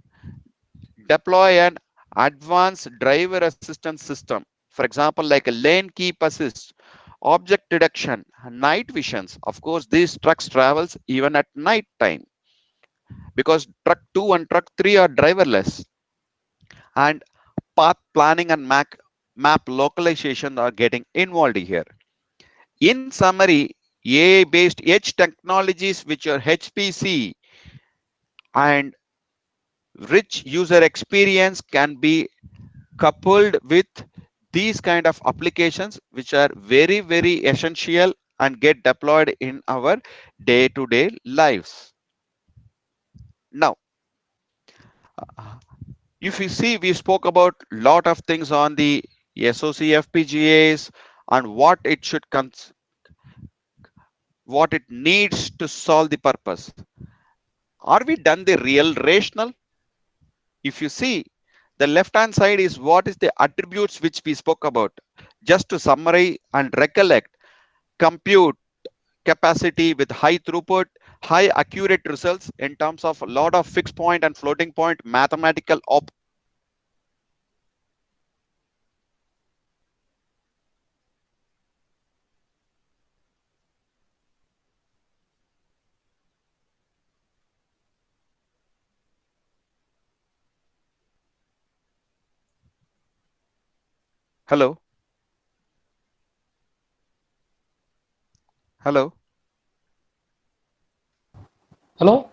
deploy an advanced driver assistance system. For example, like a lane keep assist, object detection, night visions. Of course, these trucks travels even at night time, because truck 2 and truck 3 are driverless. And path planning and map localization are getting involved here. In summary, AI-based edge technologies, which are HPC and rich user experience, can be coupled with these kind of applications, which are very, very essential and get deployed in our day-to-day lives. Now, if you see, we spoke about a lot of things on the SoC FPGAs and what it needs to solve the purpose. Are we done the real rational? If you see, the left hand side is what is the attributes which we spoke about. Just to summarize and recollect: compute capacity with high throughput, high accurate results in terms of a lot of fixed point and floating point mathematical Hello. Hello. Hello?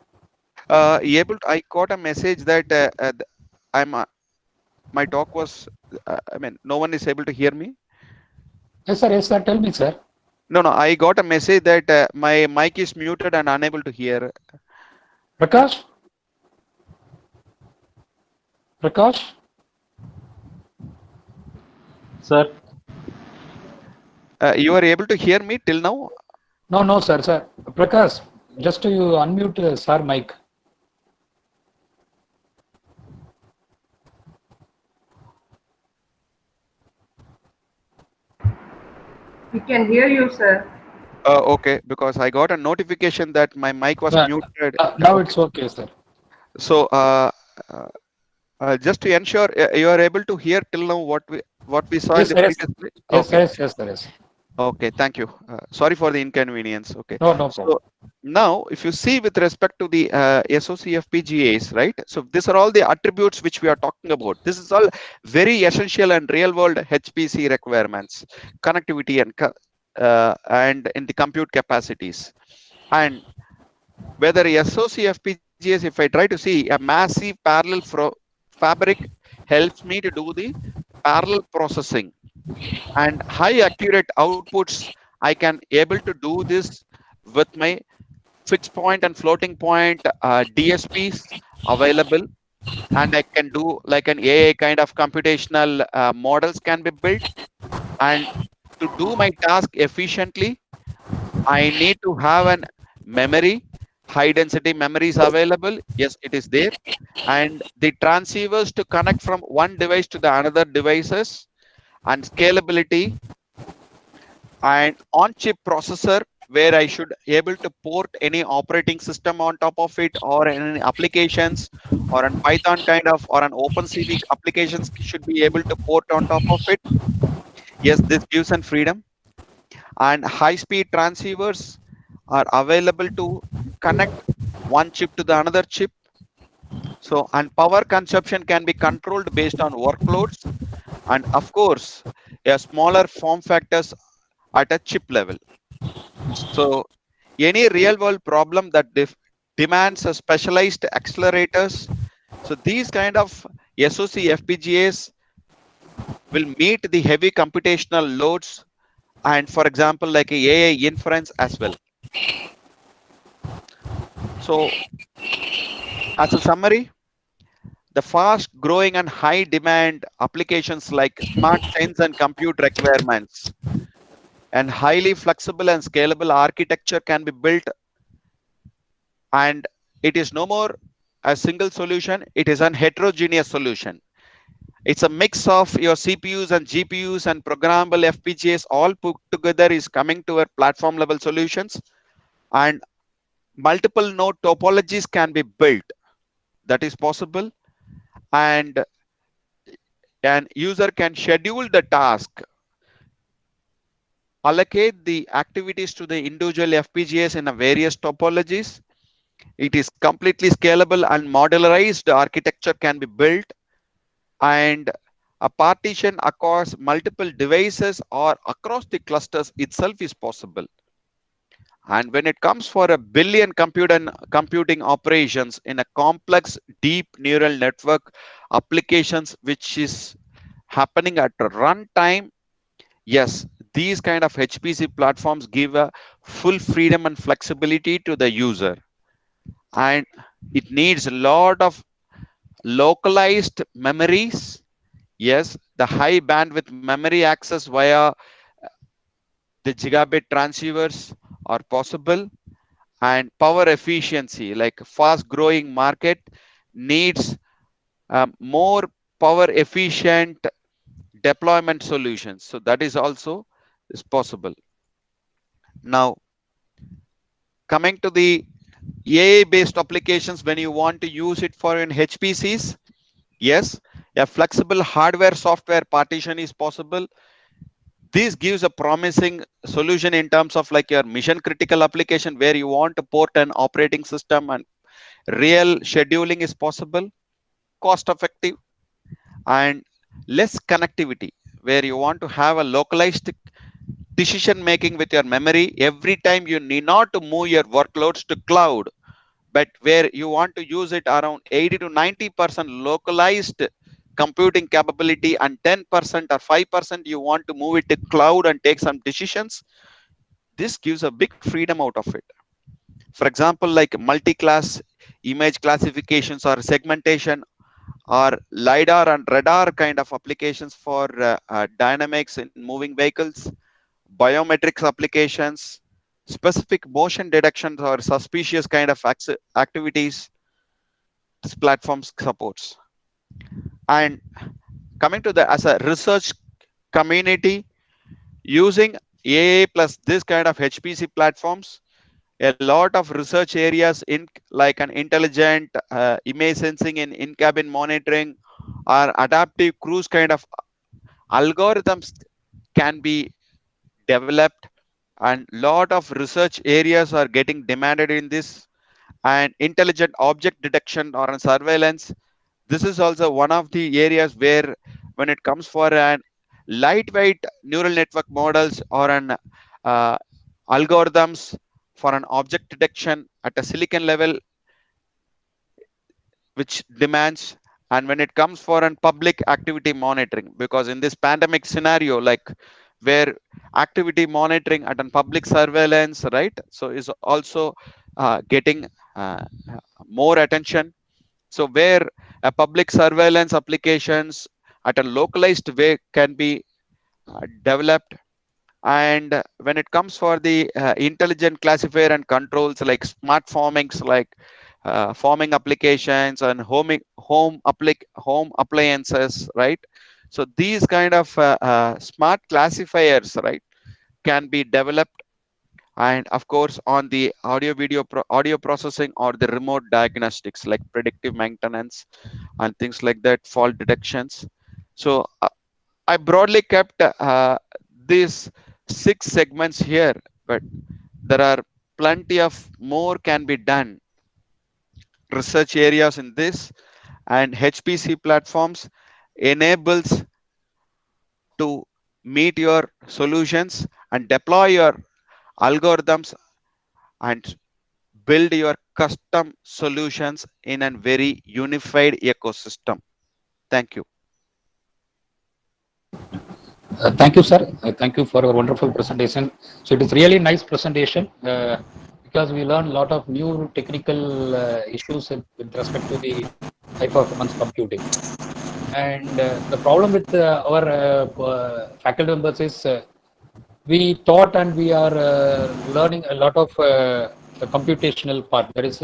I got a message that I'm my talk was. I mean, no one is able to hear me. Yes, sir. Tell me, sir. No, no. I got a message that my mic is muted and unable to hear. Prakash? Prakash? Sir, You are able to hear me till now? No, sir. Prakash, just you unmute sir mic. We can hear you, sir. Okay, because I got a notification that my mic was Yeah, muted. now Okay. it's okay, sir. So just to ensure you are able to hear till now what we saw in Yes, the yes, previous slide. yes, Okay. yes, yes, sir. Yes. Okay. Thank you. Sorry for the inconvenience. Okay. No problem. So now, if you see with respect to the SOC FPGAs, right? So these are all the attributes which we are talking about. This is all very essential and real world HPC requirements, connectivity and in the compute capacities. And whether SOC FPGAs, if I try to see a massive parallel fabric helps me to do the parallel processing and high accurate outputs. I can able to do this with my fixed point and floating point DSPs available, and I can do like an AI kind of computational models can be built. And to do my task efficiently, I need to have an memory, high density memory is available. Yes, it is there. And the transceivers to connect from one device to the another devices, and scalability, and on-chip processor where I should able to port any operating system on top of it, or any applications, or an Python kind of, or an OpenCV applications should be able to port on top of it. Yes, this gives an freedom. And high-speed transceivers are available to connect one chip to the another chip. So, and power consumption can be controlled based on workloads, and of course, a smaller form factors at a chip level. So any real world problem that demands a specialized accelerators, so these kind of SOC FPGAs will meet the heavy computational loads, and for example like a AI inference as well. So as a summary, the fast growing and high demand applications like smart sense and compute requirements and highly flexible and scalable architecture can be built, and it is no more a single solution, it is an heterogeneous solution. It's a mix of your CPUs and GPUs and programmable FPGAs all put together is coming to a platform level solutions, and multiple node topologies can be built. That is possible, and an user can schedule the task, allocate the activities to the individual FPGAs in a various topologies. It is completely scalable and modularized architecture can be built, and a partition across multiple devices or across the clusters itself is possible. And when it comes for a billion computing operations in a complex deep neural network applications which is happening at a runtime, yes, these kind of HPC platforms give a full freedom and flexibility to the user, and it needs a lot of localized memories. Yes, the high bandwidth memory access via the gigabit transceivers are possible, and power efficiency, like fast growing market needs more power efficient deployment solutions. So that is also is possible. Now, coming to the AI based applications, when you want to use it for in HPCs, yes, a flexible hardware software partition is possible. This gives a promising solution in terms of like your mission critical application where you want to port an operating system, and real scheduling is possible, cost effective, and less connectivity. where you want to have a localized decision making with your memory. Every time you need not to move your workloads to cloud, but where you want to use it around 80 to 90% localized computing capability, and 10% or 5% you want to move it to cloud and take some decisions. This gives a big freedom out of it. For example, like multi-class image classifications or segmentation, or LiDAR and radar kind of applications for dynamics in moving vehicles, biometrics applications, specific motion detections or suspicious kind of activities this platform supports. And coming to the as a research community, using AI plus this kind of HPC platforms, a lot of research areas in like an intelligent image sensing and in-cabin monitoring or adaptive cruise kind of algorithms can be developed, and lot of research areas are getting demanded in this. And intelligent object detection or surveillance, this is also one of the areas where when it comes for an lightweight neural network models or an algorithms for an object detection at a silicon level, which demands. And when it comes for an public activity monitoring, because in this pandemic scenario, like where activity monitoring at a public surveillance, right, so is also getting more attention. So where a public surveillance applications at a localized way can be developed. And when it comes for the intelligent classifier and controls like smart formings, like forming applications and home appliances, right? So these kind of smart classifiers, right, can be developed. And of course, on the audio processing or the remote diagnostics like predictive maintenance and things like that, fault detections. So I broadly kept these 6 segments here, but there are plenty of more can be done research areas in this. And HPC platforms enables to meet your solutions and deploy your algorithms and build your custom solutions in a very unified ecosystem. Thank you. Thank you, sir. Thank you for your wonderful presentation. So it is really nice presentation because we learned a lot of new technical issues with respect to the high performance computing. And the problem with our faculty members is we taught and we are learning a lot of the computational part. That is,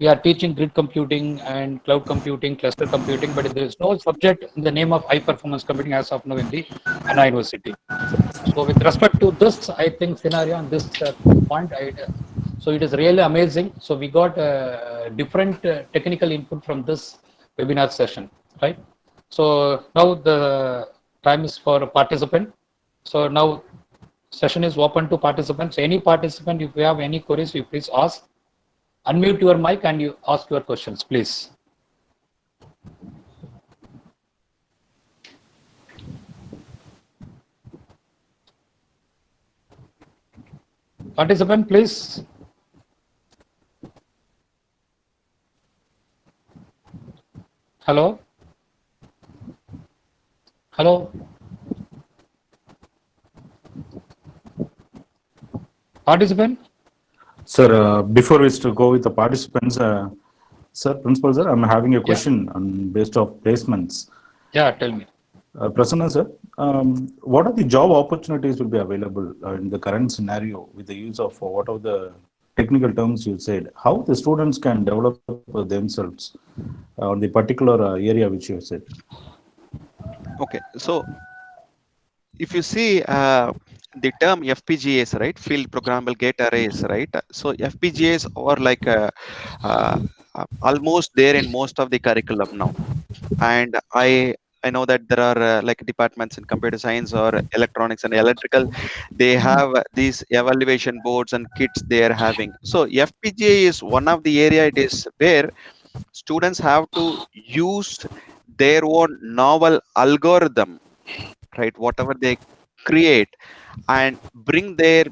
we are teaching grid computing and cloud computing, cluster computing, but there is no subject in the name of high performance computing as of now in the Anna University. So with respect to this, I think scenario on this point, so it is really amazing. So we got different technical input from this webinar session, right? So now the time is for a participant. So now session is open to participants. So any participant, if you have any queries, you please ask. Unmute your mic and you ask your questions, please. Participant, please. Hello? Hello? Participant? Sir, before we go with the participants, sir, Principal sir, I'm having a question on based of placements. Yeah, tell me. Prasanna sir, what are the job opportunities will be available in the current scenario with the use of what are the technical terms you said? How the students can develop themselves on the particular area which you said? Okay, so if you see the term FPGAs, right, field programmable gate arrays, right? So FPGAs are like almost there in most of the curriculum now. And I know that there are like departments in computer science or electronics and electrical, they have these evaluation boards and kits they are having. So FPGA is one of the area it is where students have to use their own novel algorithm right? Whatever they create and bring their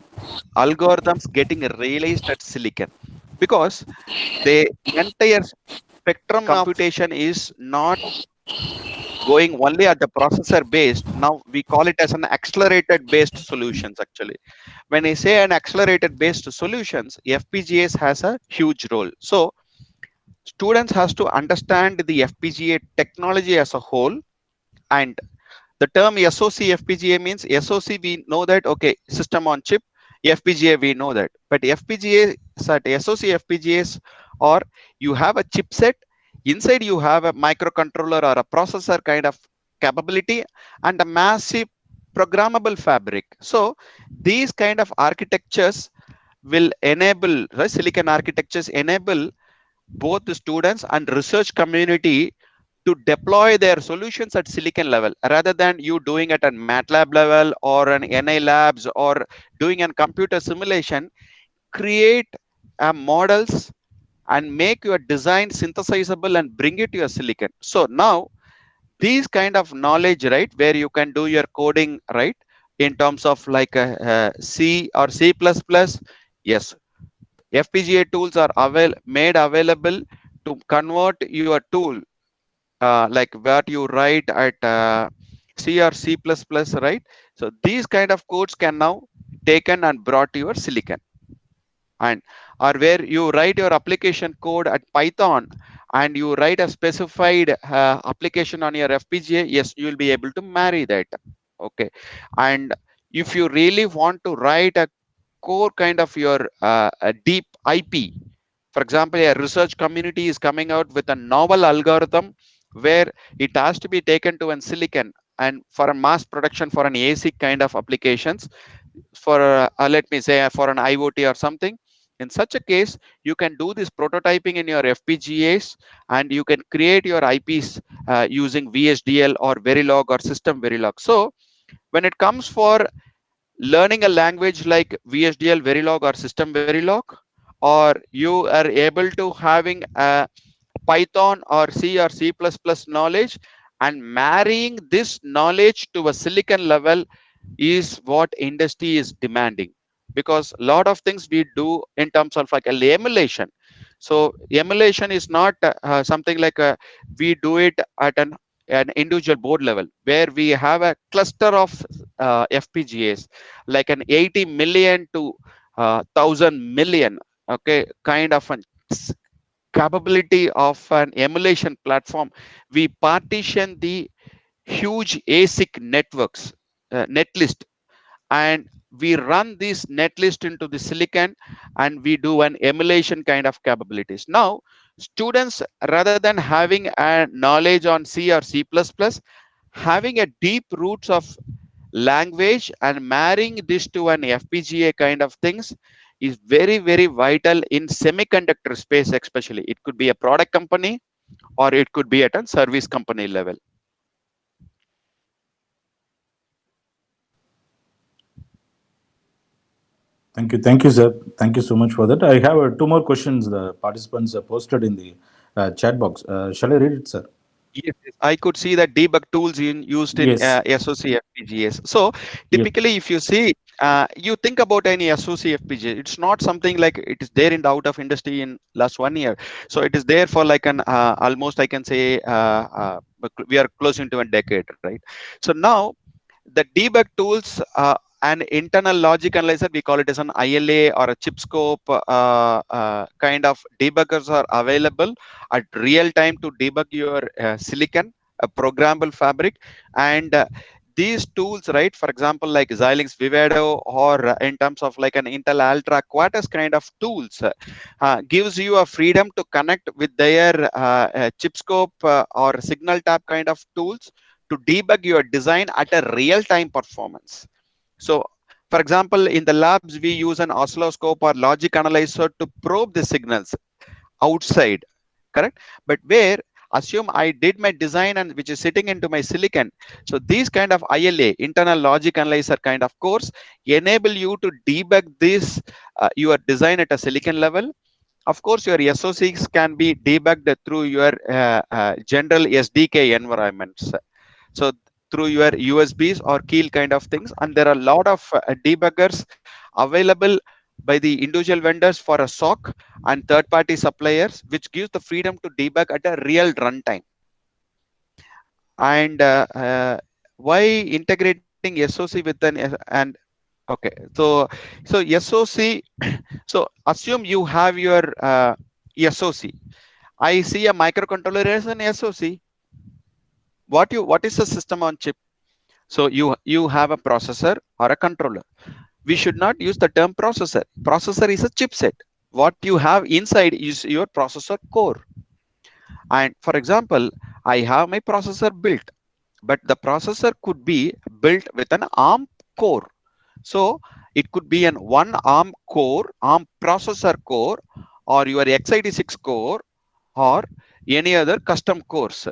algorithms getting realized at silicon, because the entire spectrum computation is not going only at the processor based. Now we call it as an accelerated based solutions. Actually, when I say an accelerated based solutions, FPGAs has a huge role. So students has to understand the FPGA technology as a whole. And the term SoC FPGA means SoC, we know that, okay, system on chip. FPGA, we know that, but FPGA SoC FPGAs, or you have a chipset inside, you have a microcontroller or a processor kind of capability and a massive programmable fabric. So these kind of architectures will enable, right, silicon architectures enable both the students and research community to deploy their solutions at silicon level, rather than you doing it at MATLAB level or an NI labs or doing a computer simulation. Create models and make your design synthesizable and bring it to your silicon. So now these kind of knowledge, right, where you can do your coding, right, in terms of like C or C++, yes, FPGA tools are made available to convert your tool, like what you write at C or C++, right? So these kind of codes can now taken and brought to your silicon. And or where you write your application code at Python and you write a specified application on your FPGA, yes, you will be able to marry that. Okay. And if you really want to write a core kind of your a deep IP, for example, a research community is coming out with a novel algorithm where it has to be taken to an silicon and for a mass production for an ASIC kind of applications, for let me say for an IoT or something. In such a case, you can do this prototyping in your FPGAs and you can create your IPs using VHDL or Verilog or System Verilog. So when it comes for learning a language like VHDL, Verilog or System Verilog, or you are able to having a Python or C or C++ knowledge and marrying this knowledge to a silicon level is what industry is demanding, because a lot of things we do in terms of like a emulation. So emulation is not something like we do it at an individual board level, where we have a cluster of FPGAs like an 80 million to 1000 million, okay, kind of an capability of an emulation platform. We partition the huge ASIC networks, netlist, and we run this netlist into the silicon and we do an emulation kind of capabilities. Now students, rather than having a knowledge on C or C++, having a deep roots of language and marrying this to an FPGA kind of things is very, very vital in semiconductor space. Especially it could be a product company or it could be at a service company level. Thank you, sir. Thank you so much for that. I have two more questions the participants posted in the chat box. Shall I read it, sir? Yes, yes, I could see that debug tools used in Yes. SoC FPGAs. So typically, if you see, you think about any SoC FPGA, it's not something like it is there in the out of industry in last 1 year. So it is there for like an almost, I can say, we are close into a decade, right? So now the debug tools and internal logic analyzer, we call it as an ILA or a chip scope kind of debuggers are available at real time to debug your silicon, a programmable fabric. And these tools, right, for example, like Xilinx Vivado or in terms of like an Intel Ultra Quartus kind of tools, gives you a freedom to connect with their chip scope or signal tap kind of tools to debug your design at a real-time performance. So, for example, in the labs, we use an oscilloscope or logic analyzer to probe the signals outside, correct? But where, assume I did my design and which is sitting into my silicon. So these kind of ILA, internal logic analyzer kind of course, enable you to debug this, your design at a silicon level. Of course, your SoCs can be debugged through your general SDK environments. So through your USBs or keel kind of things, and there are a lot of debuggers available by the individual vendors for a SOC and third-party suppliers, which gives the freedom to debug at a real runtime. And why integrating SOC with and okay, so SOC. So assume you have your SOC. I see a microcontroller as an SOC. What is a system on chip? So you have a processor or a controller. We should not use the term processor. Processor is a chipset. What you have inside is your processor core. And for example, I have my processor built, but the processor could be built with an ARM core. So it could be an one ARM core, ARM processor core, or your x86 core, or any other custom cores.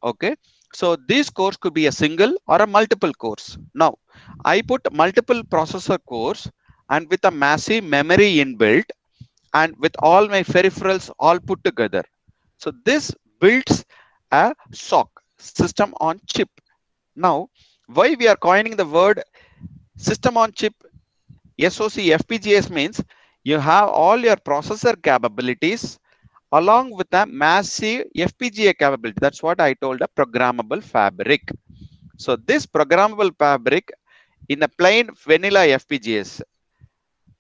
Okay, so these cores could be a single or a multiple cores. Now I put multiple processor cores and with a massive memory inbuilt and with all my peripherals all put together. So this builds a SOC, system on chip. Now why we are coining the word system on chip? SOC FPGAs means you have all your processor capabilities along with a massive FPGA capability. That's what I told, a programmable fabric. So this programmable fabric in a plain vanilla FPGAs,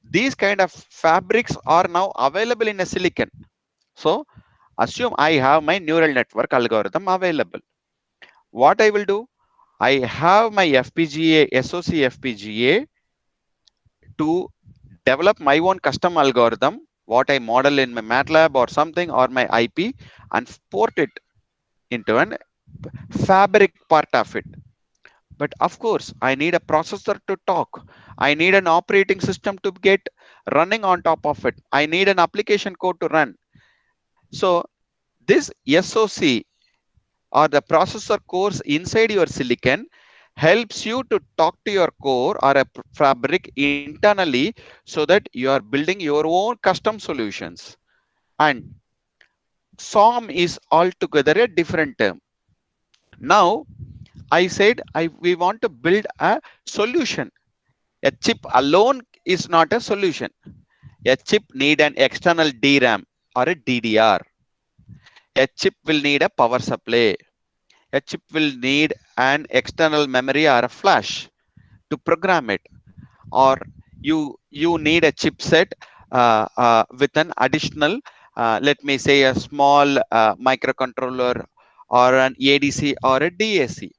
these kind of fabrics are now available in a silicon. So assume I have my neural network algorithm available. What I will do, I have my FPGA, SOC FPGA to develop my own custom algorithm, what I model in my MATLAB or something, or my IP, and port it into an fabric part of it. But of course, I need a processor to talk. I need an operating system to get running on top of it. I need an application code to run. So this SOC or the processor cores inside your silicon helps you to talk to your core or a fabric internally so that you are building your own custom solutions. And SOM is altogether a different term. Now I said we want to build a solution. A chip alone is not a solution. A chip need an external DRAM or a DDR. A chip will need a power supply. A chip will need an external memory or a flash to program it, or you need a chipset with an additional, let me say, a small microcontroller or an ADC or a DAC.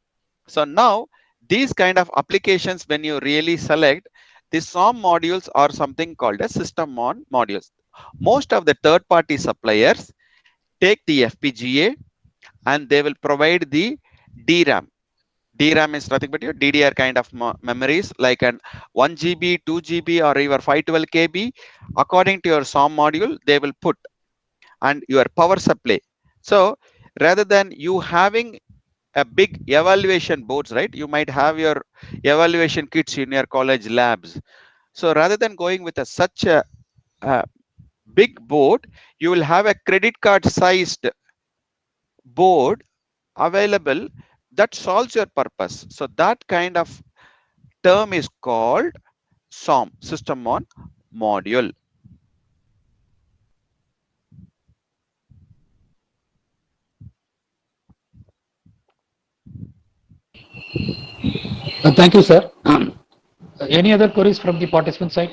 So now these kind of applications, when you really select, the SOM modules are something called a system on modules. Most of the third-party suppliers take the FPGA and they will provide the DRAM. DRAM is nothing but your DDR kind of memories, like an 1 GB, 2 GB, or even 512 KB. According to your SOM module, they will put, and your power supply. So rather than you having a big evaluation boards, right? You might have your evaluation kits in your college labs. So rather than going with such a big board, you will have a credit card sized board available that solves your purpose. So that kind of term is called SOM, system on module. Thank you, sir. Any other queries from the participant side?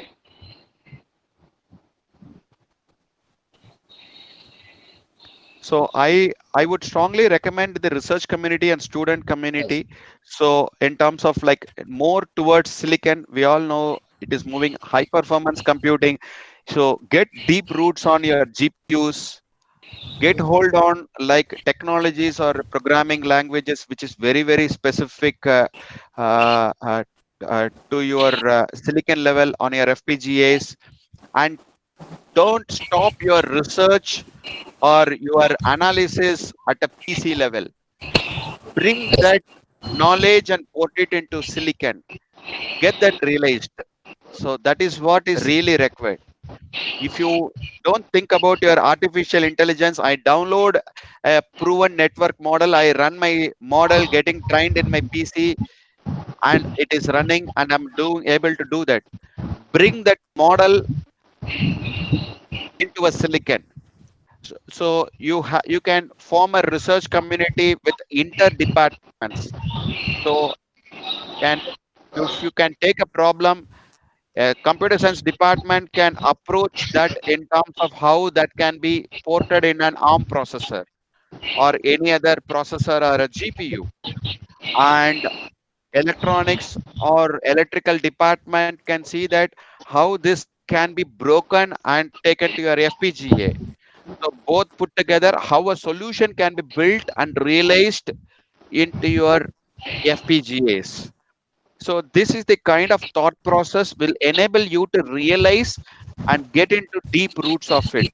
So I would strongly recommend the research community and student community. So in terms of like more towards silicon, we all know it is moving high performance computing. So get deep roots on your GPUs, get hold on like technologies or programming languages, which is very, very specific to your silicon level on your FPGAs, and don't stop your research or your analysis at a PC level. Bring that knowledge and put it into silicon. Get that realized. So that is what is really required. If you don't think about your artificial intelligence, I download a proven network model, I run my model getting trained in my PC, and it is running, and I'm doing able to do that. Bring that model into a silicon. So you can form a research community with inter-departments. So can if you can take a problem, a computer science department can approach that in terms of how that can be ported in an ARM processor or any other processor or a GPU, and electronics or electrical department can see that how this can be broken and taken to your FPGA. So both put together how a solution can be built and realized into your FPGAs. So this is the kind of thought process will enable you to realize and get into deep roots of it.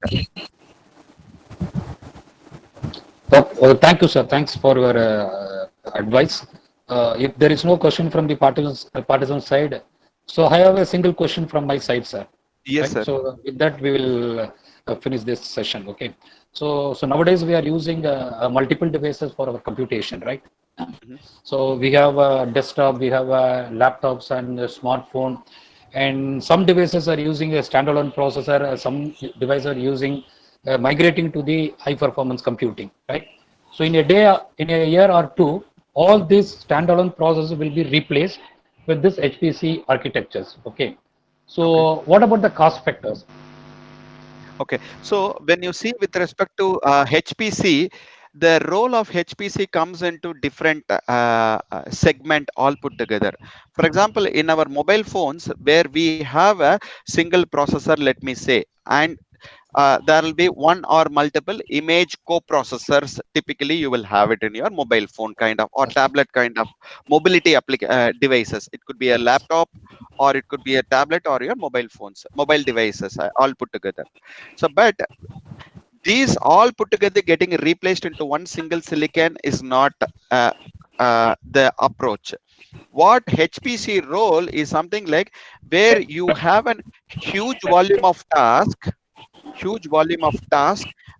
Thank you, sir. Thanks for your advice. If there is no question from the partisan side, so I have a single question from my side, sir. Yes, Right. sir. So with that, we will finish this session. Okay. So nowadays we are using multiple devices for our computation, right? Mhm. So we have a desktop, we have laptops and a smartphone, and some devices are using a standalone processor. Some devices are using migrating to the high performance computing, right? So in a year or two, all these standalone processors will be replaced with this HPC architectures. Okay. Okay. So what about the cost factors? Okay. So when you see with respect to HPC, the role of HPC comes into different segment all put together. For example, in our mobile phones, where we have a single processor, let me say, and there will be one or multiple image co-processors. Typically you will have it in your mobile phone kind of or tablet kind of mobility devices. It could be a laptop, or it could be a tablet, or your mobile phones, mobile devices, all put together. So but these all put together getting replaced into one single silicon is not the approach. What HPC role is something like where you have a huge volume of task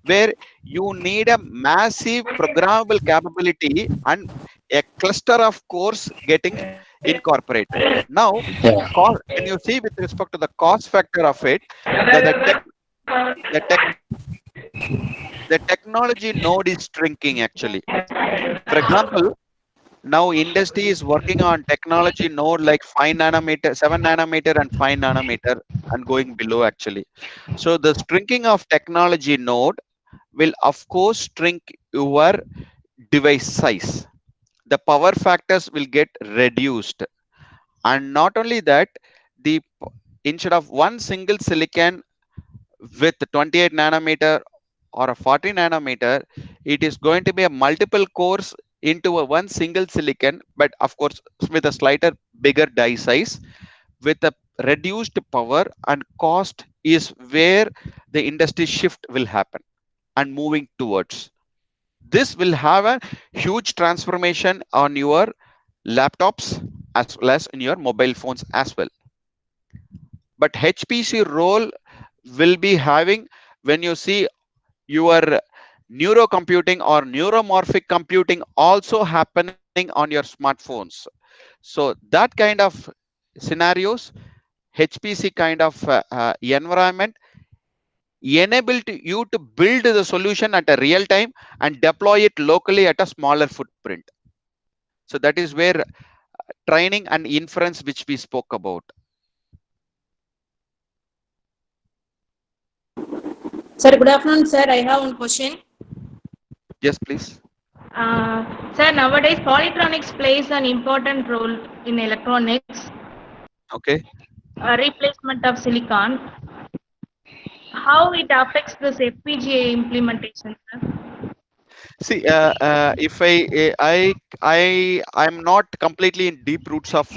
where you need a massive programmable capability and a cluster of cores getting incorporated. Now, Yeah. when you see with respect to the cost factor of it, the, the tech the tech the technology node is shrinking actually. For example, now industry is working on technology node like 5 nanometer, 7 nanometer and 5 nanometer and going below actually. So the shrinking of technology node will of course shrink your device size. The power factors will get reduced. And not only that, the instead of one single silicon with 28 nanometer or a 40 nanometer, it is going to be a multiple cores into a one single silicon, but of course with a slighter bigger die size with a reduced power and cost is where the industry shift will happen and moving towards. This will have a huge transformation on your laptops as well as in your mobile phones as well. But HPC role will be having when you see your neurocomputing or neuromorphic computing also happening on your smartphones. So that kind of scenarios, HPC kind of environment enable you to build the solution at a real time and deploy it locally at a smaller footprint. So that is where training and inference which we spoke about. Sir, good afternoon, sir. I have one question. Yes, please. Sir, nowadays polytronics plays an important role in electronics, Okay. replacement of silicon. How it affects this FPGA implementation, sir? See, if I'm not completely in deep roots of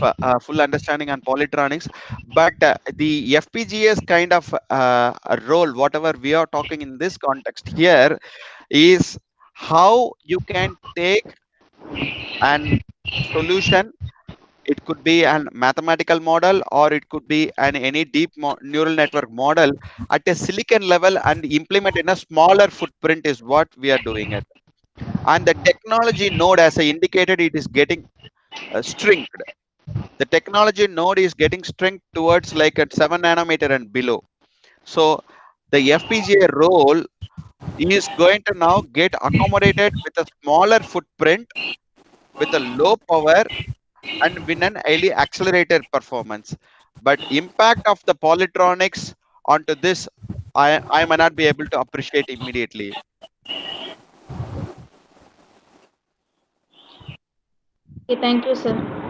full understanding on polytronics, but the FPGA's kind of a role, whatever we are talking in this context here, is how you can take an solution It could be an mathematical model, or it could be an any deep neural network model at a silicon level and implement in a smaller footprint is what we are doing it. And the technology node, as I indicated, it is getting strinked. The technology node is getting strinked towards like at 7 nanometer and below. So the FPGA role is going to now get accommodated with a smaller footprint, with a low power, and win an highly accelerated performance. But impact of the polytronics onto this, I may not be able to appreciate immediately. Okay, thank you, sir.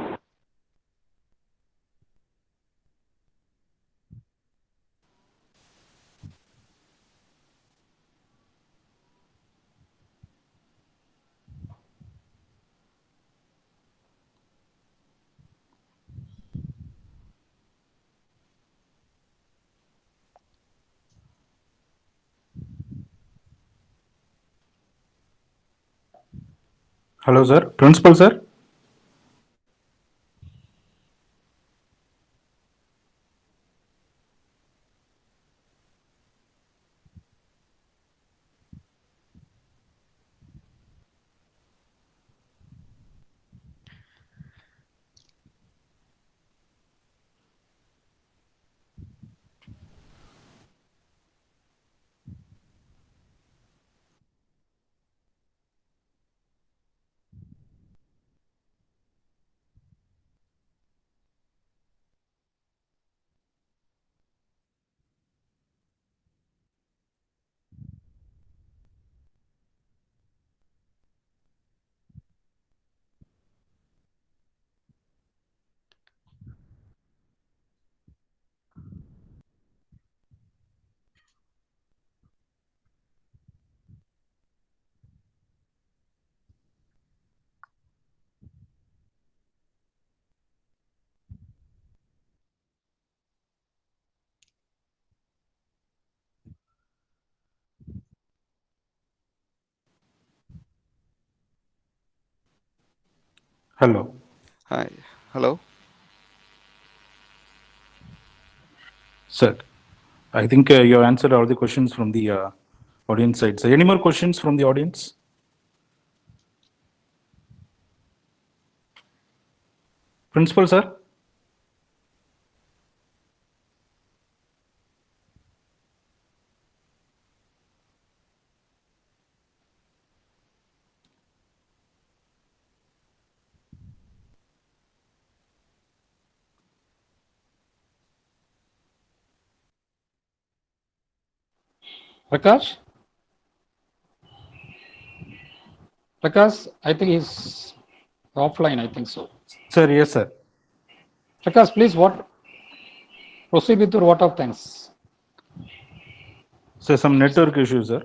Hello, sir. Principal, sir. Hello. Hi. Hello. Sir, I think you have answered all the questions from the audience side. So, any more questions from the audience? Principal, sir? Prakash? Prakash, I think he's offline, I think so. Sir, yes, sir. Prakash, please proceed with your vote of thanks. So, some network issues, sir.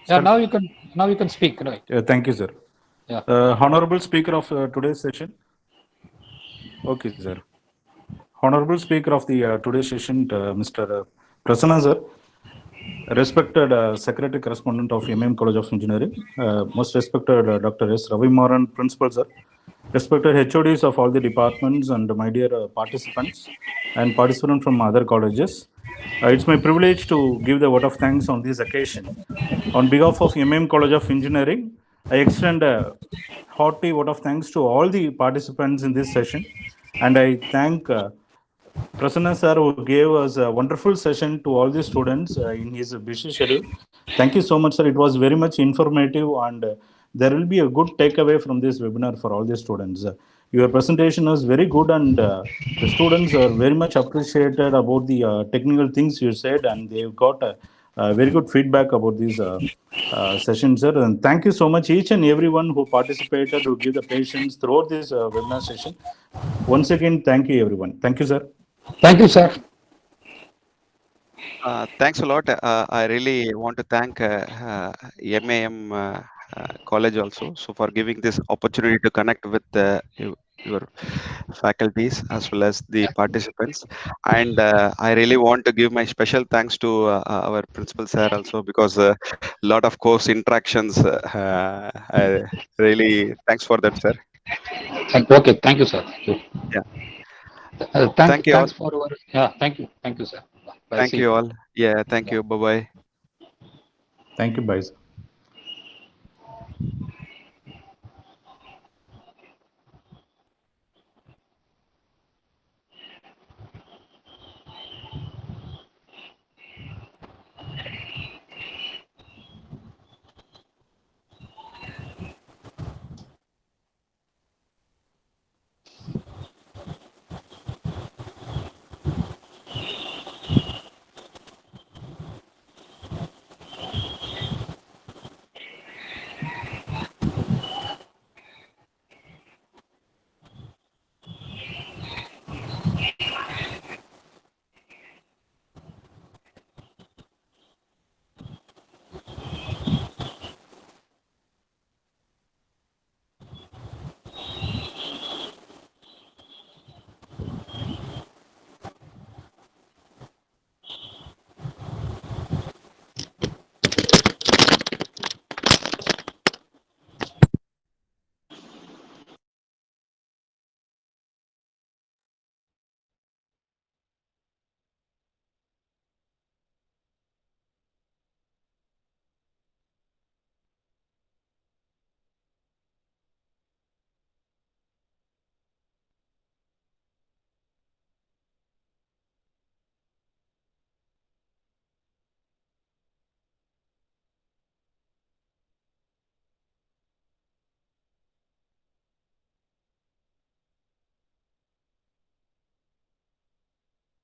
Yeah, now you can speak, right? Thank you, sir. Yeah. Honorable Speaker of today's session. Okay, sir. Honorable Speaker of the today's session, Mr. Prasanna, sir. Respected Secretary Correspondent of College of Engineering, most respected Dr. S. Ravi Moran, Principal, sir. Respected HODs of all the departments and my dear participants and participants from other colleges. It's my privilege to give the vote of thanks on this occasion. On behalf of College of Engineering, I extend a hearty vote of thanks to all the participants in this session, and I thank Prasanna sir, who gave us a wonderful session to all the students in his busy schedule. Thank you so much, sir. It was very much informative, and there will be a good takeaway from this webinar for all the students. Your presentation was very good, and the students are very much appreciated about the technical things you said, and they've got very good feedback about these sessions, sir. And thank you so much, each and everyone who participated, who give the patience throughout this webinar session. Once again, thank you, everyone. Thank you, sir. Thank you, sir. Thanks a lot. I really want to thank MAM College also, so for giving this opportunity to connect with your faculties as well as the participants. And I really want to give my special thanks to our principal sir also, because a lot of course interactions. Really thanks for that, sir. Okay, thank you, sir. Thank you. Yeah. Thanks, Thank you all. thanks for your, yeah, thank you, sir. Bye. Thank See you you. all. Yeah, thank Bye. you. Bye bye. Thank you, Bye.